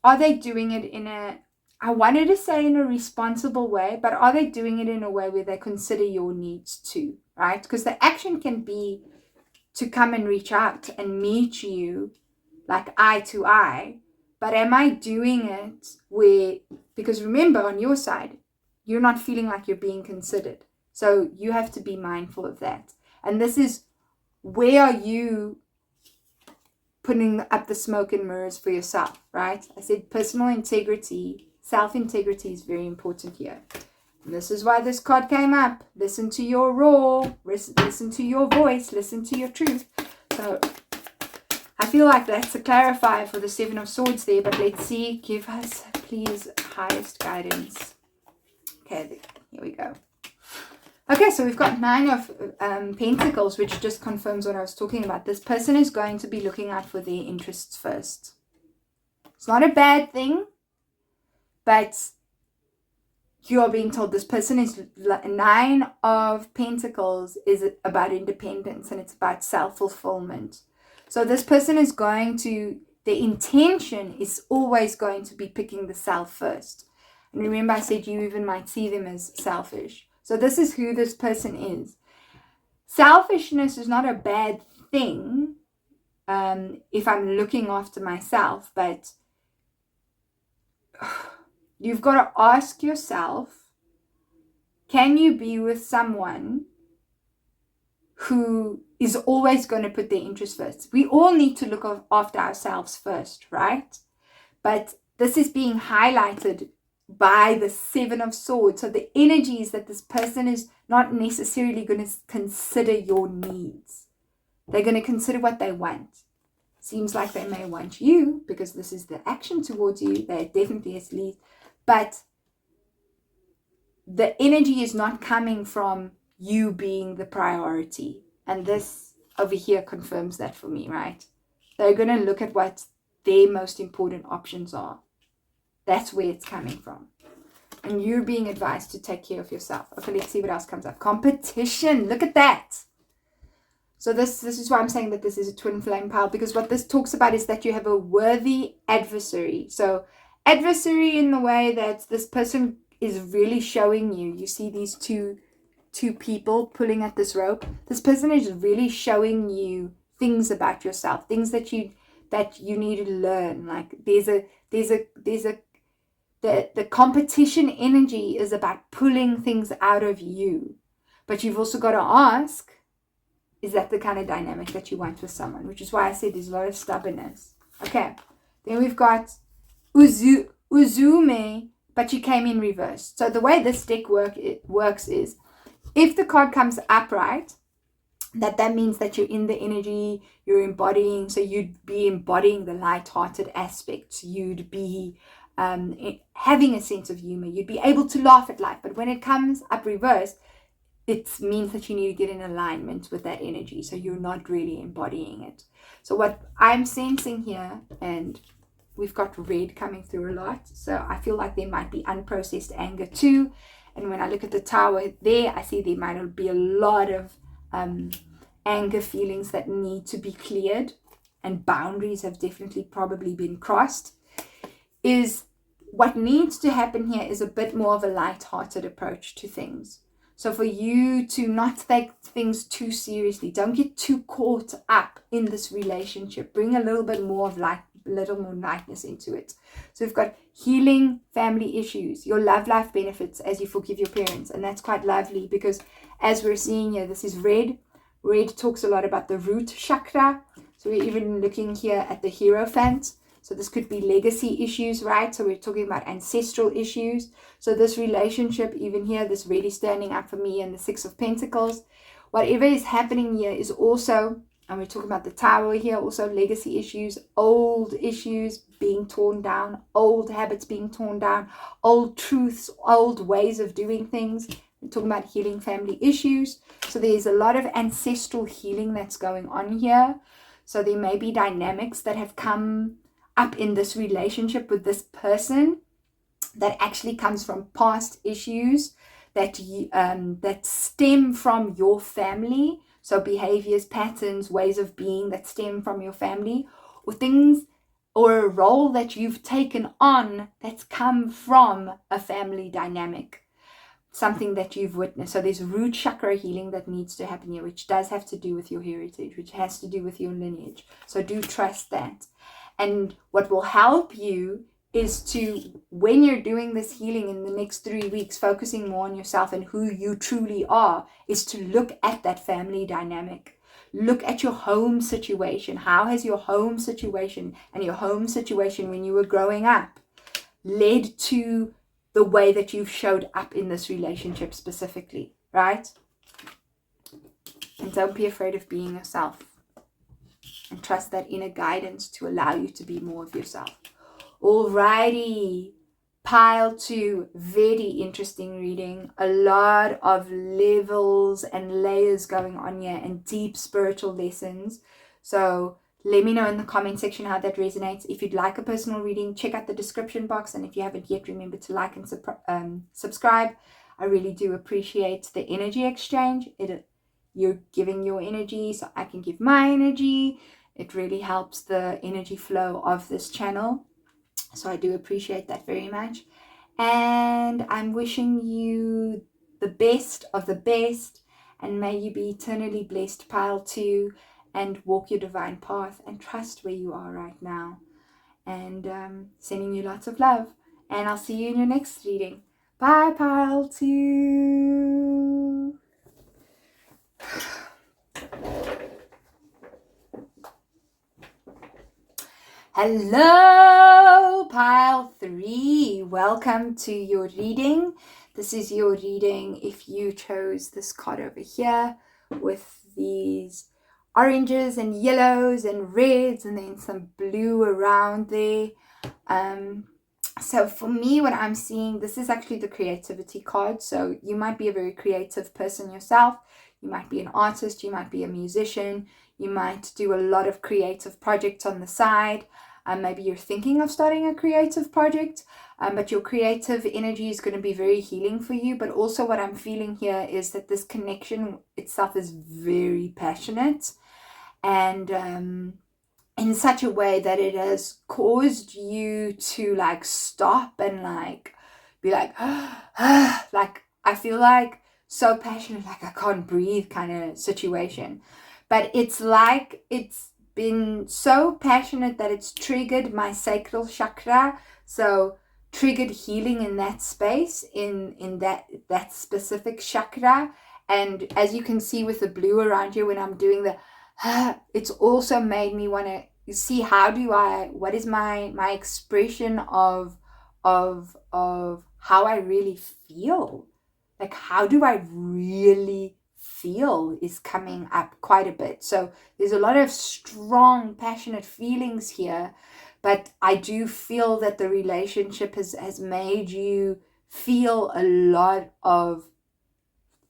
Are they doing it in I wanted to say in a responsible way, but are they doing it in a way where they consider your needs too, right? Because the action can be to come and reach out and meet you like eye to eye. But am I doing it because remember, on your side, you're not feeling like you're being considered. So you have to be mindful of that. And this is, where are you putting up the smoke and mirrors for yourself, right? I said personal integrity, self-integrity is very important here. And this is why this card came up. Listen to your raw, listen to your voice, listen to your truth. So I feel like that's a clarifier for the 7 of Swords there, but let's see. Give us, please, highest guidance. Okay, here we go. Okay, so we've got 9 of Pentacles, which just confirms what I was talking about. This person is going to be looking out for their interests first. It's not a bad thing, but you are being told this person is 9 of Pentacles is about independence, and it's about self-fulfillment. So this person is the intention is always going to be picking the self first. And remember I said you even might see them as selfish. So this is who this person is. Selfishness is not a bad thing if I'm looking after myself, but you've got to ask yourself, can you be with someone who is always going to put their interests first? We all need to look after ourselves first, right? But this is being highlighted by the 7 of Swords. So the energy is that this person is not necessarily going to consider your needs. They're going to consider what they want. Seems like they may want you because this is the action towards you. They definitely has lead. But the energy is not coming from you being the priority. And this over here confirms that for me, right? They're going to look at what their most important options are. That's where it's coming from. And you're being advised to take care of yourself. Okay, let's see what else comes up. Competition. Look at that. So this is why I'm saying that this is a twin flame pile, because what this talks about is that you have a worthy adversary. So adversary in the way that this person is really showing you. You see these two people pulling at this rope. This person is really showing you things about yourself, things that you need to learn. Like the competition energy is about pulling things out of you. But you've also got to ask, Is that the kind of dynamic that you want with someone? Which is why I said there's a lot of stubbornness. Okay. Then we've got Uzume, but you came in reverse. So the way this deck works is, if the card comes upright, that means that you're in the energy, you're embodying. So you'd be embodying the light-hearted aspects. You'd be having a sense of humor. You'd be able to laugh at life. But when it comes up reverse, it means that you need to get in alignment with that energy. So you're not really embodying it. So what I'm sensing here, and we've got red coming through a lot. So I feel like there might be unprocessed anger too. And when I look at the tower there, I see there might be a lot of anger feelings that need to be cleared. And boundaries have definitely probably been crossed. Is what needs to happen here is a bit more of a light-hearted approach to things. So for you to not take things too seriously, don't get too caught up in this relationship. Bring a little bit more of little more lightness into it. So we've got healing family issues, your love life benefits as you forgive your parents. And that's quite lovely because as we're seeing here, this is red. Red talks a lot about the root chakra. So we're even looking here at the Hierophant. So this could be legacy issues, right? So we're talking about ancestral issues. So this relationship, even here, this red is standing up for me, and the Six of Pentacles. Whatever is happening here is also, and we're talking about the Tower here, also legacy issues, old issues being torn down, old habits being torn down, old truths, old ways of doing things. We're talking about healing family issues. So there's a lot of ancestral healing that's going on here. So there may be dynamics that have come up in this relationship with this person that actually comes from past issues that stem from your family. So behaviors, patterns, ways of being that stem from your family, or things or a role that you've taken on that's come from a family dynamic, something that you've witnessed. So there's root chakra healing that needs to happen here, which does have to do with your heritage, which has to do with your lineage. So do trust that. And what will help you is to, when you're doing this healing in the next 3 weeks, focusing more on yourself and who you truly are, is to look at that family dynamic. Look at your home situation. How has your home situation and your home situation when you were growing up led to the way that you've showed up in this relationship specifically, right? And don't be afraid of being yourself. And trust that inner guidance to allow you to be more of yourself. Alrighty. Pile 2, very interesting reading. A lot of levels and layers going on here and deep spiritual lessons. So let me know in the comment section how that resonates. If you'd like a personal reading, check out the description box. And if you haven't yet, remember to like and subscribe. I really do appreciate the energy exchange. You're giving your energy, so I can give my energy. It really helps the energy flow of this channel. So I do appreciate that very much. And I'm wishing you the best of the best. And may you be eternally blessed, Pile 2, and walk your divine path and trust where you are right now. And sending you lots of love. And I'll see you in your next reading. Bye, Pile 2. Hello, Pile 3. Welcome to your reading. This is your reading if you chose this card over here with these oranges and yellows and reds and then some blue around there. So for me, what I'm seeing, this is actually the creativity card. So you might be a very creative person yourself. You might be an artist. You might be a musician. You might do a lot of creative projects on the side. Maybe you're thinking of starting a creative project, but your creative energy is going to be very healing for you. But also what I'm feeling here is that this connection itself is very passionate and in such a way that it has caused you to like stop and like be like, like I feel like so passionate, like I can't breathe kind of situation. But it's like it's been so passionate that it's triggered my sacral chakra, so triggered healing in that space, in that specific chakra, And as you can see with the blue around here, when I'm doing the, it's also made me want to see what is my expression of how I really feel. Like, how do I really feel is coming up quite a bit. So there's a lot of strong, passionate feelings here, but I do feel that the relationship has made you feel a lot of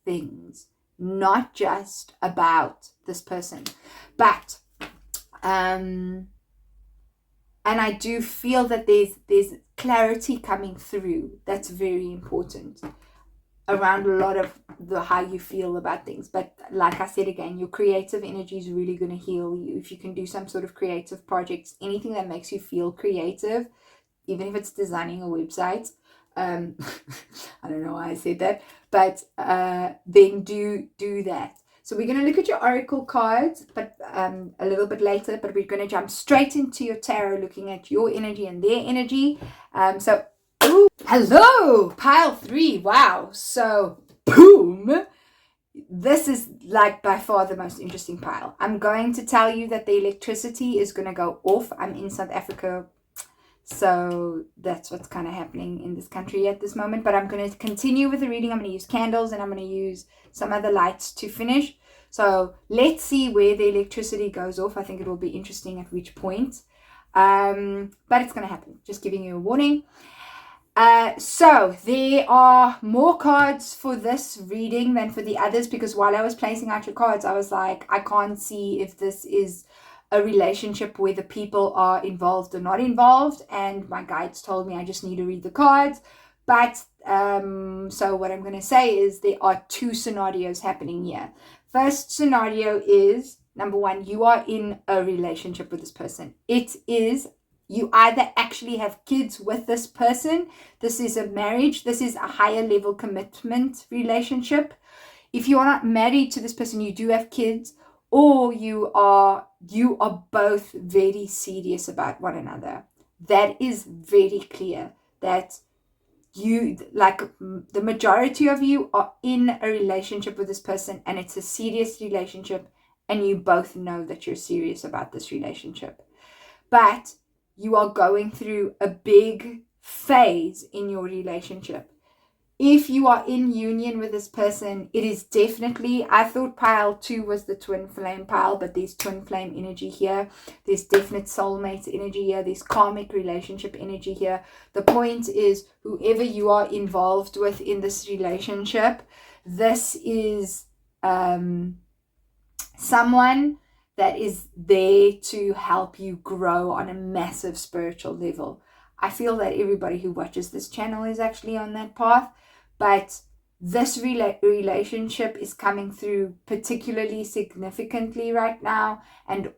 things, not just about this person, but and I do feel that there's clarity coming through that's very important around a lot of how you feel about things. But like I said again, your creative energy is really going to heal you. If you can do some sort of creative projects, anything that makes you feel creative, even if it's designing a website, I don't know why I said that, but then do that. So we're going to look at your oracle cards, but a little bit later, but we're going to jump straight into your tarot, looking at your energy and their energy. Ooh, hello, pile 3. Wow. So boom. This is like by far the most interesting pile. I'm going to tell you that the electricity is going to go off. I'm in South Africa, so that's what's kind of happening in this country at this moment. But I'm going to continue with the reading. I'm going to use candles and I'm going to use some other lights to finish. So let's see where the electricity goes off. I think it will be interesting at which point. But it's going to happen. Just giving you a warning. So there are more cards for this reading than for the others, because while I was placing out your cards, I was like, I can't see if this is a relationship where the people are involved or not involved, and my guides told me I just need to read the cards. But so what I'm going to say is there are 2 scenarios happening here. First scenario is, number 1, you are in a relationship with this person. It is, you either actually have kids with this person. This is a marriage. This is a higher level commitment relationship. If you are not married to this person, you do have kids, or you are both very serious about one another. That is very clear, that you, like the majority of you, are in a relationship with this person, and it's a serious relationship, and you both know that you're serious about this relationship. But you are going through a big phase in your relationship. If you are in union with this person, it is definitely, I thought pile 2 was the twin flame pile, but there's twin flame energy here. There's definite soulmate energy here. There's karmic relationship energy here. The point is, whoever you are involved with in this relationship, this is someone that is there to help you grow on a massive spiritual level. I feel that everybody who watches this channel is actually on that path, but this relationship is coming through particularly significantly right now, and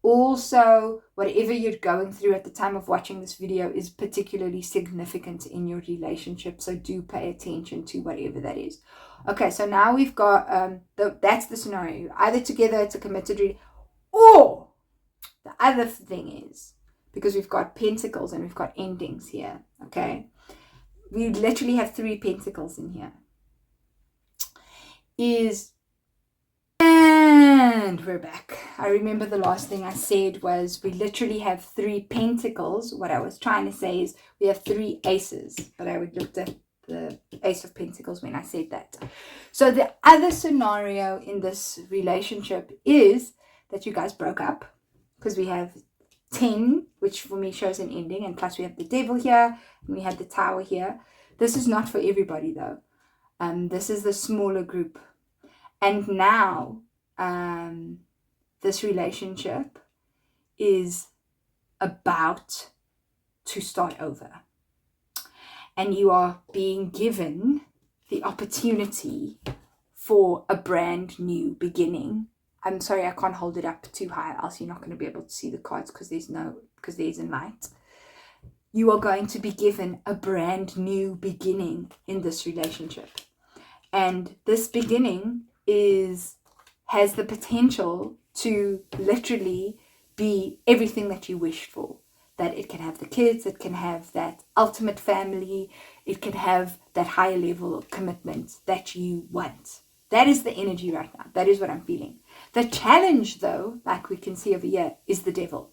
also whatever you're going through at the time of watching this video is particularly significant in your relationship, so do pay attention to whatever that is. Okay, so now we've got that's the scenario. Either together, it's a committed relationship, or the other thing is, because we've got pentacles and we've got endings here, okay? We literally have 3 pentacles in here. And we're back. I remember the last thing I said was we literally have 3 pentacles. What I was trying to say is we have 3 aces, but I looked at the Ace of Pentacles when I said that. So the other scenario in this relationship is that you guys broke up, because we have 10, which for me shows an ending, and plus we have the Devil here, and we have the Tower here. This is not for everybody though. This is the smaller group. And now this relationship is about to start over. And you are being given the opportunity for a brand new beginning. I'm sorry, I can't hold it up too high, else you're not going to be able to see the cards because there's a light. You are going to be given a brand new beginning in this relationship. And this beginning has the potential to literally be everything that you wish for. That it can have the kids, it can have that ultimate family, it can have that higher level of commitment that you want. That is the energy right now. That is what I'm feeling. The challenge, though, like we can see over here, is the devil.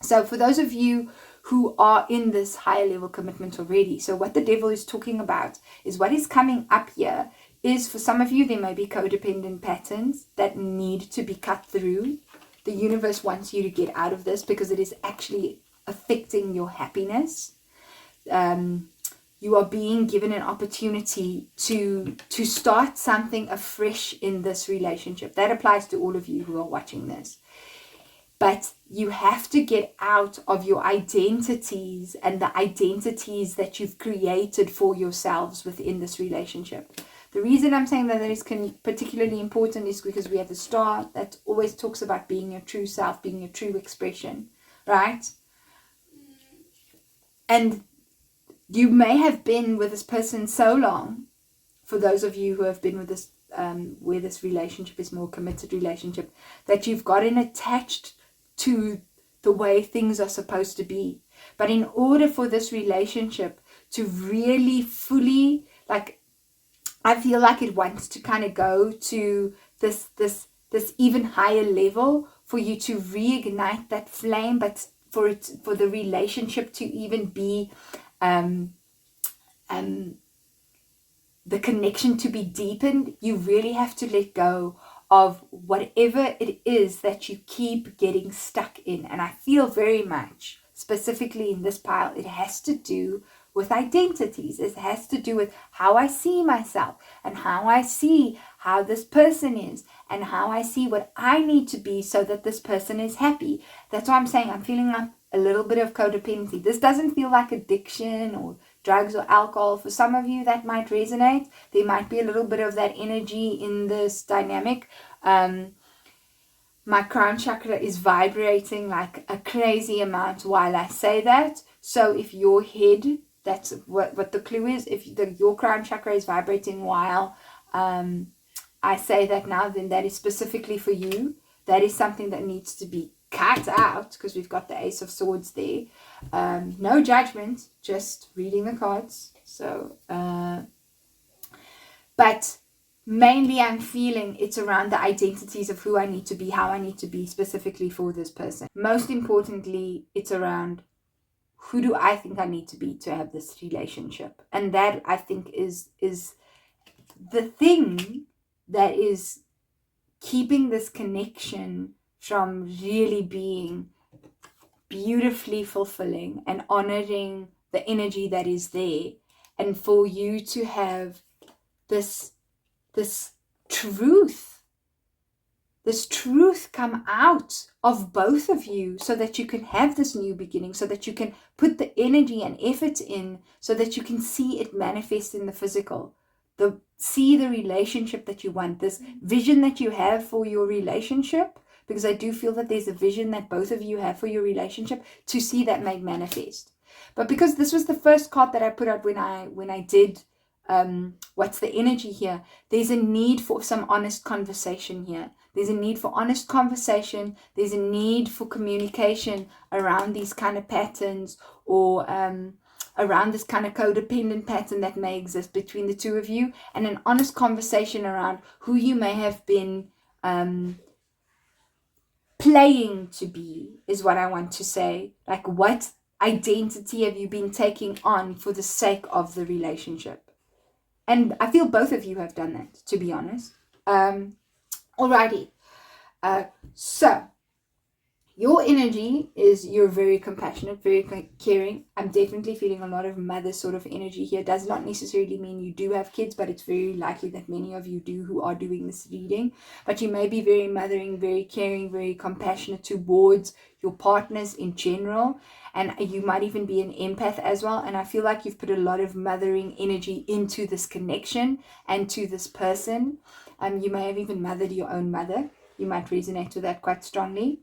So for those of you who are in this higher level commitment already, so what the devil is talking about is what is coming up here is, for some of you, there may be codependent patterns that need to be cut through. The universe wants you to get out of this because it is actually affecting your happiness. You are being given an opportunity to start something afresh in this relationship. That applies to all of you who are watching this. But you have to get out of your identities and the identities that you've created for yourselves within this relationship. The reason I'm saying that is particularly important is because we have the star that always talks about being your true self, being your true expression, right? And you may have been with this person so long, for those of you who have been with this, where this relationship is more committed relationship, that you've gotten attached to the way things are supposed to be. But in order for this relationship to really fully, like, I feel like it wants to kind of go to this even higher level for you to reignite that flame, but for the relationship to even be the connection to be deepened, you really have to let go of whatever it is that you keep getting stuck in. And I feel very much, specifically in this pile, it has to do with identities. It has to do with how I see myself and how I see how this person is and how I see what I need to be so that this person is happy. That's why I'm saying I'm feeling like a little bit of codependency. This doesn't feel like addiction or drugs or alcohol. For some of you that might resonate. There might be a little bit of that energy in this dynamic. My crown chakra is vibrating like a crazy amount while I say that. So if your head, that's what the clue is, if your crown chakra is vibrating while I say that now, then that is specifically for you. That is something that needs to be cut out, because we've got the Ace of Swords there. No judgment, just reading the cards. So but mainly I'm feeling it's around the identities of who I need to be, how I need to be specifically for this person. Most importantly, it's around who do I think I need to be to have this relationship. And that, I think, is the thing that is keeping this connection from really being beautifully fulfilling and honoring the energy that is there, and for you to have this truth come out of both of you, so that you can have this new beginning, so that you can put the energy and effort in, so that you can see it manifest in the physical, see the relationship that you want, this vision that you have for your relationship, because I do feel that there's a vision that both of you have for your relationship, to see that made manifest. But because this was the first card that I put out when I did what's the energy here, there's a need for some honest conversation here. There's a need for honest conversation. There's a need for communication around these kind of patterns, or around this kind of codependent pattern that may exist between the two of you, and an honest conversation around who you may have been playing to be, is what I want to say. Like, what identity have you been taking on for the sake of the relationship? And I feel both of you have done that, to be honest. Alrighty. So your energy is, you're very compassionate, very caring. I'm definitely feeling a lot of mother sort of energy here. Does not necessarily mean you do have kids, but it's very likely that many of you do, who are doing this reading. But you may be very mothering, very caring, very compassionate towards your partners in general. And you might even be an empath as well. And I feel like you've put a lot of mothering energy into this connection and to this person. You may have even mothered your own mother. You might resonate with that quite strongly.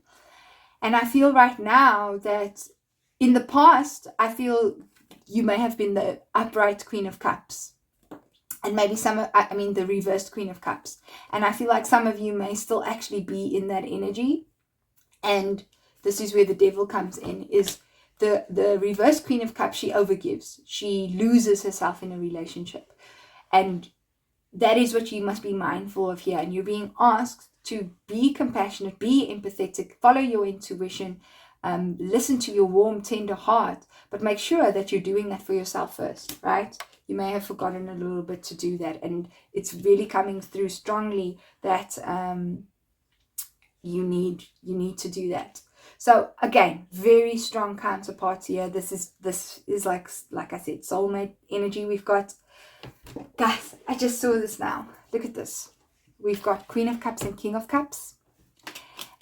And I feel right now that in the past, I feel you may have been the upright Queen of Cups. And maybe the reversed Queen of Cups. And I feel like some of you may still actually be in that energy. And this is where the devil comes in, is the reversed Queen of Cups. She overgives. She loses herself in a relationship. And that is what you must be mindful of here. And you're being asked to be compassionate, be empathetic, follow your intuition, listen to your warm, tender heart, but make sure that you're doing that for yourself first, right? You may have forgotten a little bit to do that. And it's really coming through strongly that you need to do that. So again, very strong counterparts here. This is like I said, soulmate energy we've got. Guys, I just saw this now. Look at this. We've got Queen of Cups and King of Cups.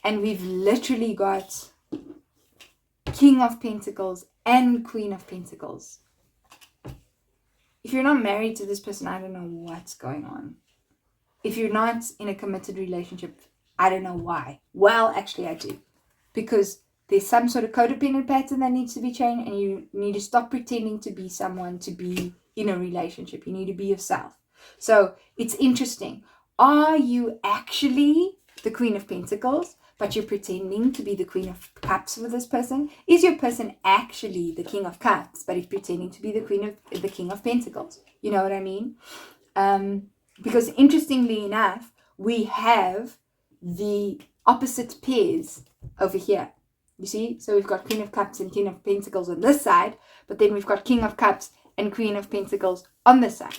And we've literally got King of Pentacles and Queen of Pentacles. If you're not married to this person, I don't know what's going on. If you're not in a committed relationship, I don't know why. Well, actually I do. Because there's some sort of codependent pattern that needs to be changed, and you need to stop pretending to be someone to be in a relationship. You need to be yourself. So it's interesting. Are you actually the Queen of Pentacles, but you're pretending to be the Queen of Cups for this person? Is your person actually the King of Cups, but he's pretending to be the King of Pentacles? You know what I mean? Because interestingly enough, we have the opposite pairs over here. You see? So we've got Queen of Cups and King of Pentacles on this side, but then we've got King of Cups and Queen of Pentacles on this side.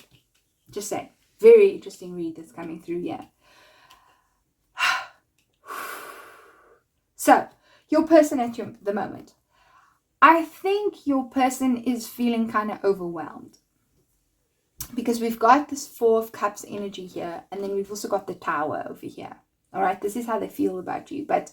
Just saying. Very interesting read that's coming through here. So, your person at the moment. I think your person is feeling kind of overwhelmed. Because we've got this Four of Cups energy here, and then we've also got the Tower over here. All right, this is how they feel about you. But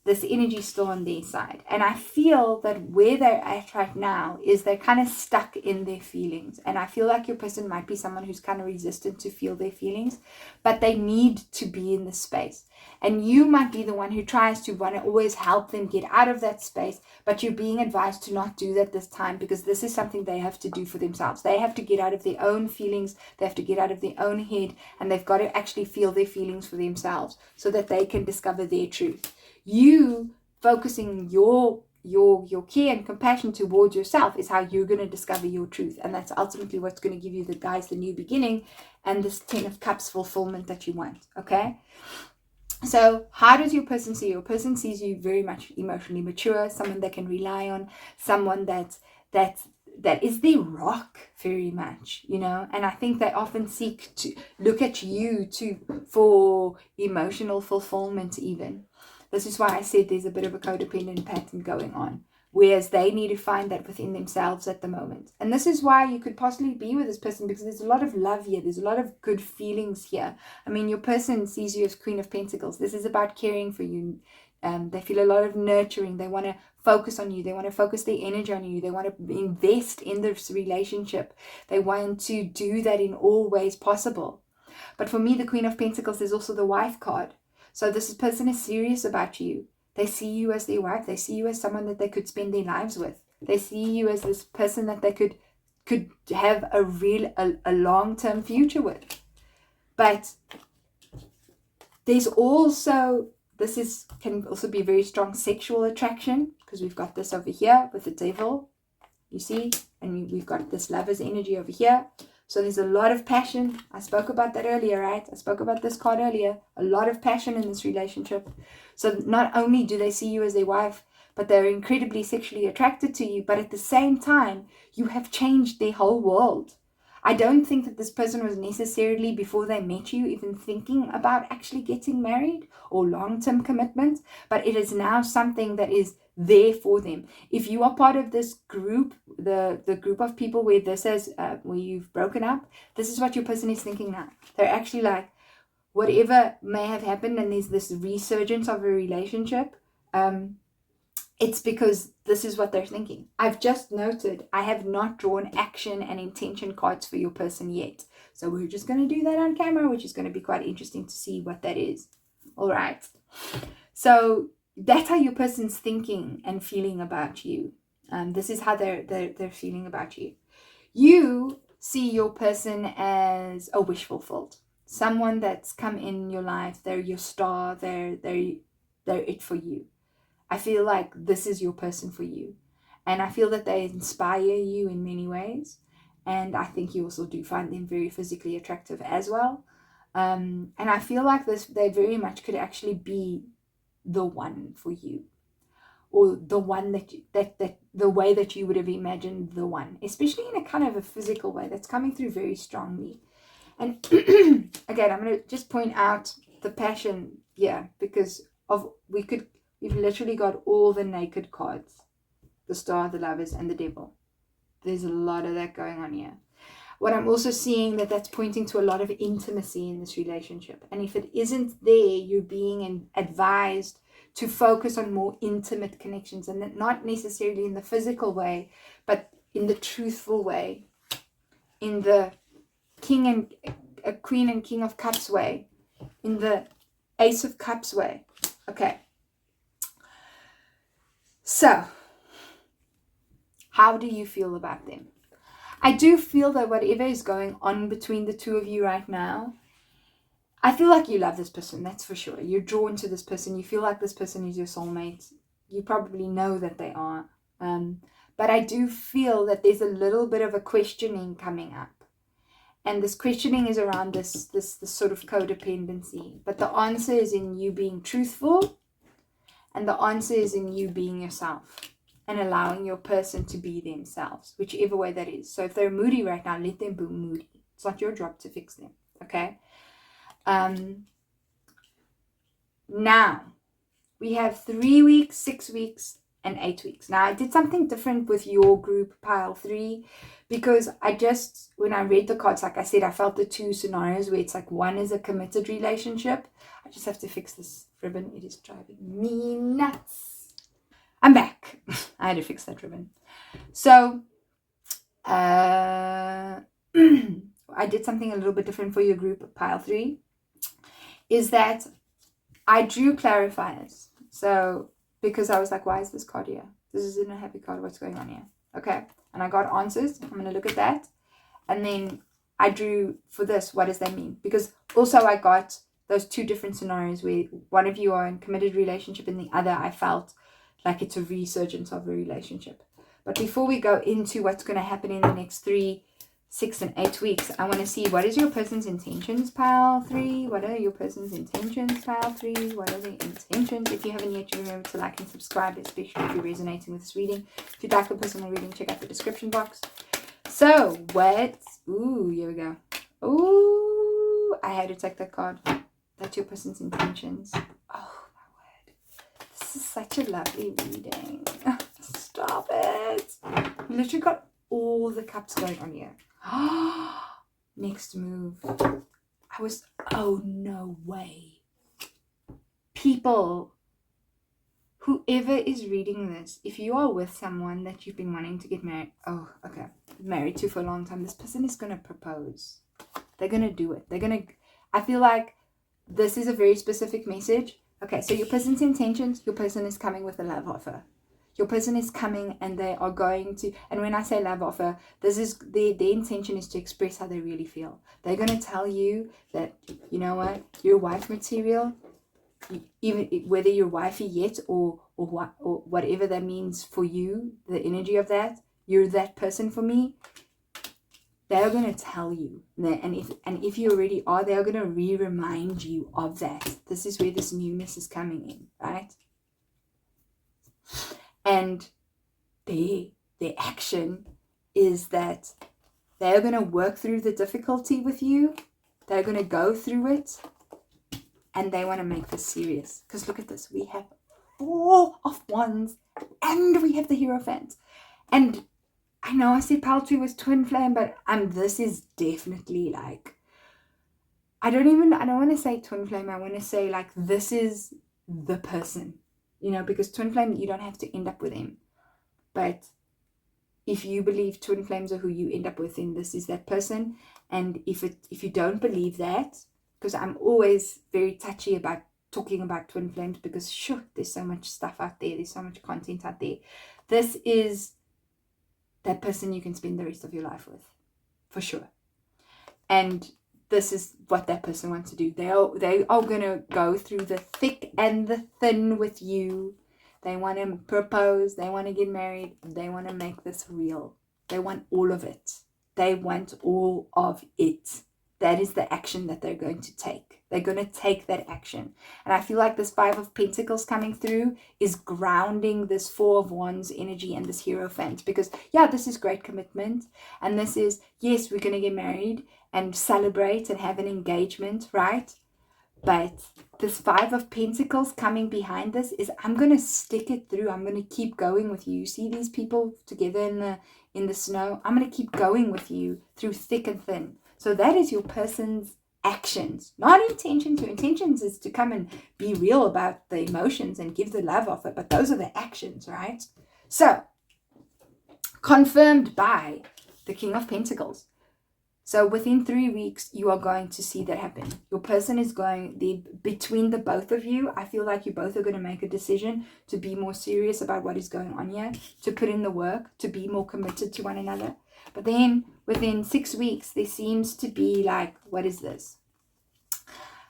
this energy is still on their side. And I feel that where they're at right now is they're kind of stuck in their feelings. And I feel like your person might be someone who's kind of resistant to feel their feelings, but they need to be in the space. And you might be the one who tries to want to always help them get out of that space, but you're being advised to not do that this time, because this is something they have to do for themselves. They have to get out of their own feelings. They have to get out of their own head, and they've got to actually feel their feelings for themselves so that they can discover their truth. You focusing your care and compassion towards yourself is how you're going to discover your truth, and that's ultimately what's going to give you the new beginning and this 10 of Cups fulfillment that you want. Okay, so how does your person see you? Your person sees you very much emotionally mature, someone they can rely on, someone that is their rock very much, you know. And I think they often seek to look at you for emotional fulfillment even. This is why I said there's a bit of a codependent pattern going on, whereas they need to find that within themselves at the moment. And this is why you could possibly be with this person, because there's a lot of love here. There's a lot of good feelings here. I mean, your person sees you as Queen of Pentacles. This is about caring for you. They feel a lot of nurturing. They want to focus on you. They want to focus their energy on you. They want to invest in this relationship. They want to do that in all ways possible. But for me, the Queen of Pentacles is also the wife card. So this person is serious about you. They see you as their wife. They see you as someone that they could spend their lives with. They see you as this person that they could have a long-term future with. But there's also, can also be very strong sexual attraction, because we've got this over here with the Devil, you see, and we've got this Lover's energy over here. So there's a lot of passion. I spoke about that earlier, right? I spoke about this card earlier. A lot of passion in this relationship. So not only do they see you as their wife, but they're incredibly sexually attracted to you. But at the same time, you have changed their whole world. I don't think that this person was necessarily, before they met you, even thinking about actually getting married or long-term commitment. But it is now something that is there for them. If you are part of this group, the group of people where this is where you've broken up, this is what your person is thinking now. They're actually like, whatever may have happened, and there's this resurgence of a relationship, it's because this is what they're thinking. I've just noted I have not drawn action and intention cards for your person yet, so we're just going to do that on camera, which is going to be quite interesting to see what that is. All right, so that's how your person's thinking and feeling about you. This is how they're feeling about you. You see your person as a wish fulfilled, someone that's come in your life. They're your star. They're it for you. I feel like this is your person for you, and I feel that they inspire you in many ways, And I think you also do find them very physically attractive as well. And I feel like they very much could actually be the one for you, or the one that the way that you would have imagined the one, especially in a kind of a physical way that's coming through very strongly. And again, I'm going to just point out the passion here, because we've literally got all the naked cards, the Star, the Lovers, and the Devil. There's a lot of that going on here. What I'm also seeing, that's pointing to a lot of intimacy in this relationship. And if it isn't there, you're being advised to focus on more intimate connections, and not necessarily in the physical way, but in the truthful way, in the Queen and King of Cups way, in the Ace of Cups way. Okay. So, how do you feel about them? I do feel that whatever is going on between the two of you right now, I feel like you love this person, that's for sure. You're drawn to this person. You feel like this person is your soulmate. You probably know that they are. But I do feel that there's a little bit of a questioning coming up. And this questioning is around this sort of codependency. But the answer is in you being truthful. And the answer is in you being yourself. And allowing your person to be themselves, whichever way that is. So if they're moody right now, let them be moody. It's not your job to fix them. Okay? Now, we have 3 weeks, 6 weeks, and 8 weeks. Now, I did something different with your group, pile 3, because when I read the cards, like I said, I felt the two scenarios where it's like one is a committed relationship. I just have to fix this ribbon. It is driving me nuts. I'm back. I had to fix that ribbon. So, I did something a little bit different for your group, pile 3, is that I drew clarifiers. So, because I was like, why is this card here? This isn't a happy card. What's going on here? Okay. And I got answers. I'm going to look at that. And then I drew for this, what does that mean? Because also I got those two different scenarios where one of you are in committed relationship and the other I felt like it's a resurgence of a relationship. But before we go into what's going to happen in the next 3, 6, and 8 weeks, I want to see, what is your person's intentions, pile 3? What are your person's intentions, pile 3? What are the intentions? If you haven't yet, remember to like and subscribe, especially if you're resonating with this reading. If you'd like a personal reading, check out the description box. So, here we go. Ooh, I had to take that card. That's your person's intentions. Oh, this is such a lovely reading. Stop it. We literally got all the cups going on here. Next move. Oh, no way. People, whoever is reading this, if you are with someone that you've been wanting to get married to for a long time, this person is going to propose. They're going to do it. I feel like this is a very specific message. Okay, so your person's intentions, your person is coming with a love offer. Your person is coming and they are going to, and when I say love offer, this is their intention is to express how they really feel. They're going to tell you that, you know what, you're wife material, even whether you're wifey yet or whatever that means for you, the energy of that, you're that person for me. They're going to tell you, and if you already are, they're going to remind you of that. This is where this newness is coming in, right? And their action is that they're going to work through the difficulty with you. They're going to go through it, and they want to make this serious. Because look at this, we have 4 of Wands, and we have the Hierophant, and I know I said pile 2 was twin flame, but this is definitely like, I don't want to say twin flame. I want to say like, this is the person, because twin flame, you don't have to end up with him. But if you believe twin flames are who you end up with, then this is that person. And if you don't believe that, because I'm always very touchy about talking about twin flames, because sure, there's so much stuff out there. There's so much content out there. This is that person you can spend the rest of your life with, for sure. And this is what that person wants to do. They are going to go through the thick and the thin with you. They want to propose. They want to get married. They want to make this real. They want all of it. they want all of it. That is the action that they're going to take. They're going to take that action. And I feel like this Five of Pentacles coming through is grounding this Four of Wands energy and this Hierophant. Because, yeah, this is great commitment. And this is, yes, we're going to get married and celebrate and have an engagement, right? But this Five of Pentacles coming behind this is, I'm going to stick it through. I'm going to keep going with you. You see these people together in the snow? I'm going to keep going with you through thick and thin. So that is your person's actions, not intentions. Your intentions is to come and be real about the emotions and give the love of it. But those are the actions, right? So, confirmed by the King of Pentacles. So within 3 weeks, you are going to see that happen. Your person is going, between the both of you, I feel like you both are going to make a decision to be more serious about what is going on here, to put in the work, to be more committed to one another. But then within 6 weeks, there seems to be like, what is this?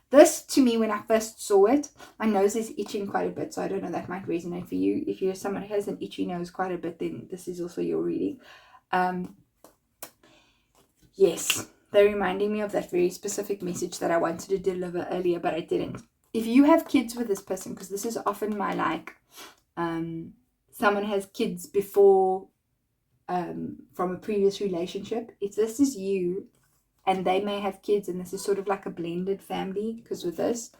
This, to me, when I first saw it, my nose is itching quite a bit. So I don't know, that might resonate for you. If you're someone who has an itchy nose quite a bit, then this is also your reading. Yes, they're reminding me of that very specific message that I wanted to deliver earlier, but I didn't. If you have kids with this person, because this is often my like, someone has kids before, from a previous relationship. If this is you and they may have kids and this is sort of like a blended family, because with this,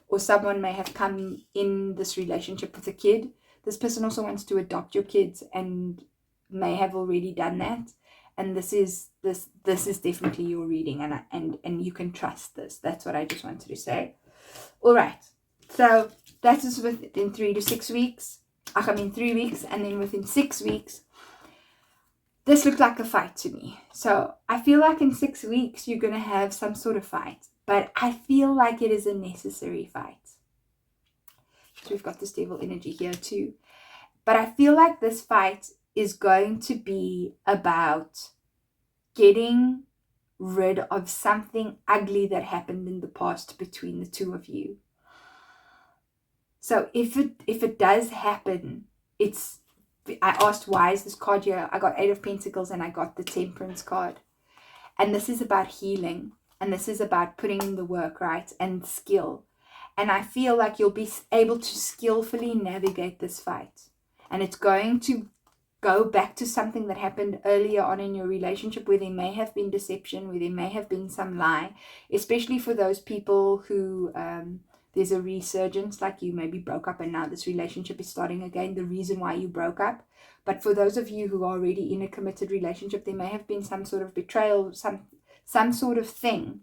or someone may have come in this relationship with a kid. This person also wants to adopt your kids and may have already done that. And this is definitely your reading, and you can trust this. That's what I just wanted to say. All right. So that is within 3 to 6 weeks. 3 weeks, and then within 6 weeks, this looked like a fight to me. So I feel like in 6 weeks you're going to have some sort of fight, but I feel like it is a necessary fight. So we've got this devil energy here too. But I feel like this fight is going to be about getting rid of something ugly that happened in the past between the two of you. So if it does happen, I asked why is this card here? I got 8 of Pentacles and I got the Temperance card. And this is about healing. And this is about putting in the work, right? And skill. And I feel like you'll be able to skillfully navigate this fight. And it's going to go back to something that happened earlier on in your relationship where there may have been deception, where there may have been some lie, especially for those people who there's a resurgence, like you maybe broke up and now this relationship is starting again, the reason why you broke up. But for those of you who are already in a committed relationship, there may have been some sort of betrayal, some sort of thing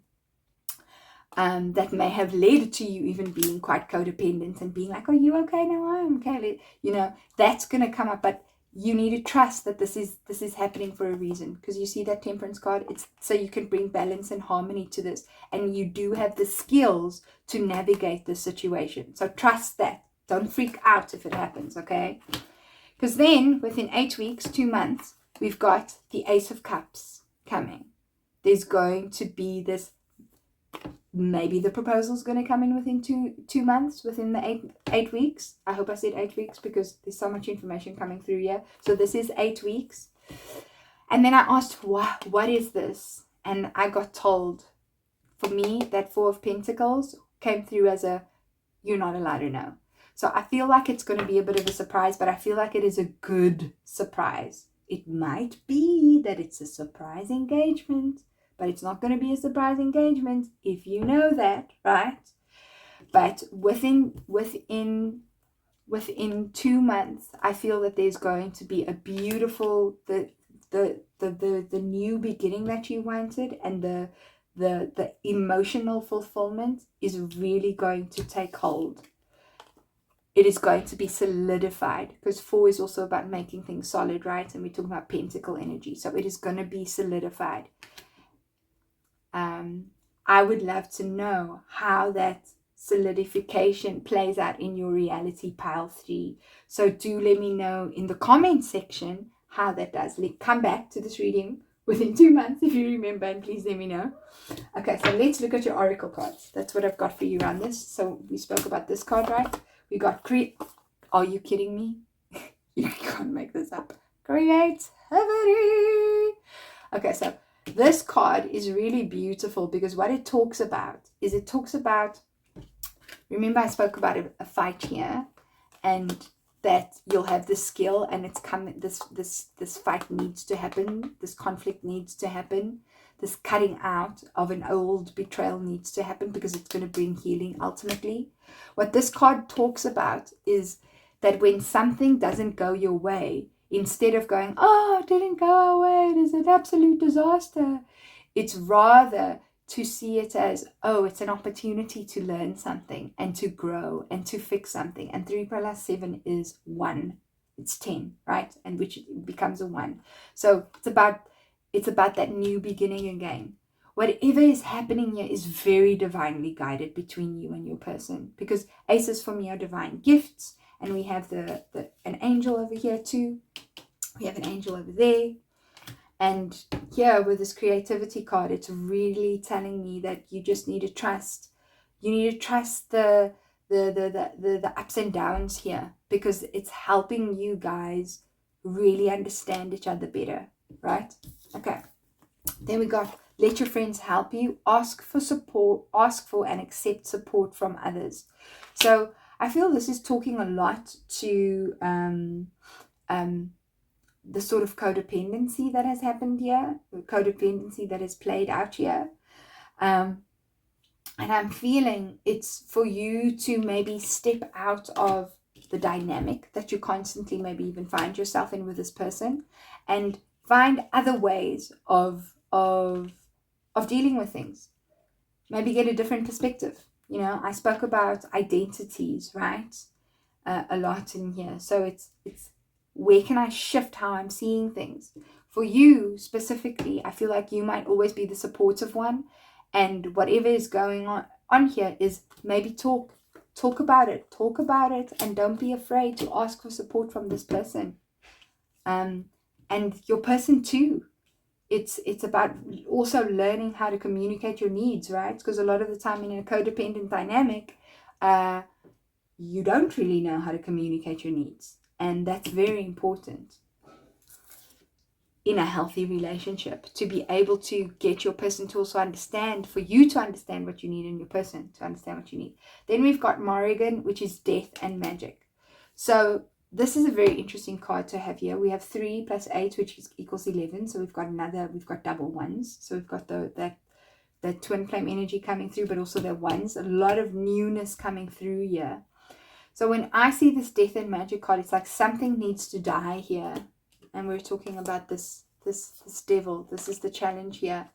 that may have led to you even being quite codependent and being like, are you okay? No, I'm okay. You know, that's going to come up. But you need to trust that this is happening for a reason, because you see that Temperance card, it's so you can bring balance and harmony to this, and you do have the skills to navigate this situation. So trust that. Don't freak out if it happens, okay? Because then within 8 weeks, 2 months, we've got the Ace of Cups coming. There's going to be this, maybe the proposal's going to come in within two months, within the eight weeks. I hope I said 8 weeks because there's so much information coming through here. So this is 8 weeks. And then I asked, what is this? And I got told, for me, that 4 of Pentacles came through as a, you're not allowed to know. So I feel like it's going to be a bit of a surprise, but I feel like it is a good surprise. It might be that it's a surprise engagement, but it's not going to be a surprise engagement if you know that, right? But within 2 months, I feel that there's going to be a beautiful, the new beginning that you wanted, and the emotional fulfillment is really going to take hold. It is going to be solidified, because 4 is also about making things solid, right? And we're talking about pentacle energy. So it is going to be solidified. I would love to know how that solidification plays out in your reality pile 3. So do let me know in the comment section how that does. Come back to this reading within 2 months if you remember, and please let me know. Okay, so let's look at your oracle cards. That's what I've got for you around this. So we spoke about this card, right? We got are you kidding me? You can't make this up. Creativity. Okay, so this card is really beautiful because what it talks about is remember I spoke about a fight here, and that you'll have this skill, and it's coming, this fight needs to happen, this conflict needs to happen, this cutting out of an old betrayal needs to happen, because it's going to bring healing ultimately. What this card talks about is that when something doesn't go your way, instead of going, oh, it didn't go our way, it is an absolute disaster, it's rather to see it as, oh, it's an opportunity to learn something and to grow and to fix something. And 3 plus 7 is 1. It's 10, right? And which becomes a 1. So it's about that new beginning again. Whatever is happening here is very divinely guided between you and your person, because aces for me are divine gifts, and we have an angel over here too. We have an angel over there. And here with this creativity card, it's really telling me that you just need to trust. You need to trust the ups and downs here, because it's helping you guys really understand each other better, right? Okay. Then we got, let your friends help you. Ask for support. Ask for and accept support from others. So I feel this is talking a lot to the sort of codependency that has happened here, the codependency that has played out here. And I'm feeling it's for you to maybe step out of the dynamic that you constantly maybe even find yourself in with this person, and find other ways of dealing with things. Maybe get a different perspective. You know, I spoke about identities, right? A lot in here. So it's where can I shift how I'm seeing things? For you specifically, I feel like you might always be the supportive one, and whatever is going on here is maybe talk about it, and don't be afraid to ask for support from this person, and your person too. It's about also learning how to communicate your needs, right? Because a lot of the time in a codependent dynamic, you don't really know how to communicate your needs. And that's very important in a healthy relationship, to be able to get your person to also understand, for you to understand what you need, and your person to understand what you need. Then we've got Morrigan, which is death and magic. So this is a very interesting card to have here. We have 3 plus 8, which equals 11. So we've got double ones. So we've got that twin flame energy coming through, but also the ones, a lot of newness coming through here. So when I see this death and magic card, it's like something needs to die here. And we're talking about this devil. This is the challenge here.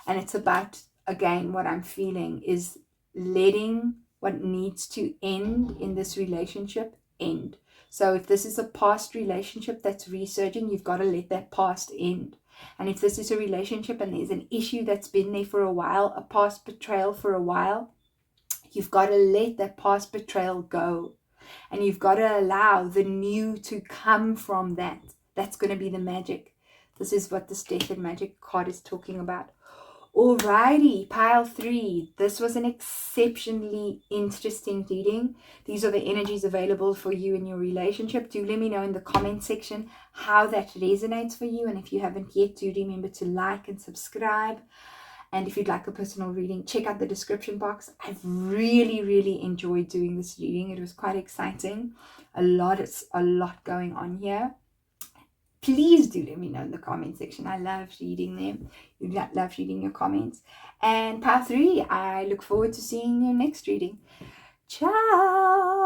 And it's about, again, what I'm feeling is letting what needs to end in this relationship end. So if this is a past relationship that's resurging, you've got to let that past end. And if this is a relationship and there's an issue that's been there for a while, a past betrayal for a while, you've got to let that past betrayal go. And you've got to allow the new to come from that. That's going to be the magic. This is what this death and magic card is talking about. Alrighty, pile 3. This was an exceptionally interesting reading. These are the energies available for you in your relationship. Do let me know in the comment section how that resonates for you. And if you haven't yet, do remember to like and subscribe. And if you'd like a personal reading, check out the description box. I've really enjoyed doing this reading. It was quite exciting. A lot going on here. Please do let me know in the comment section. I love reading them. You love reading your comments. And part 3, I look forward to seeing your next reading. Ciao.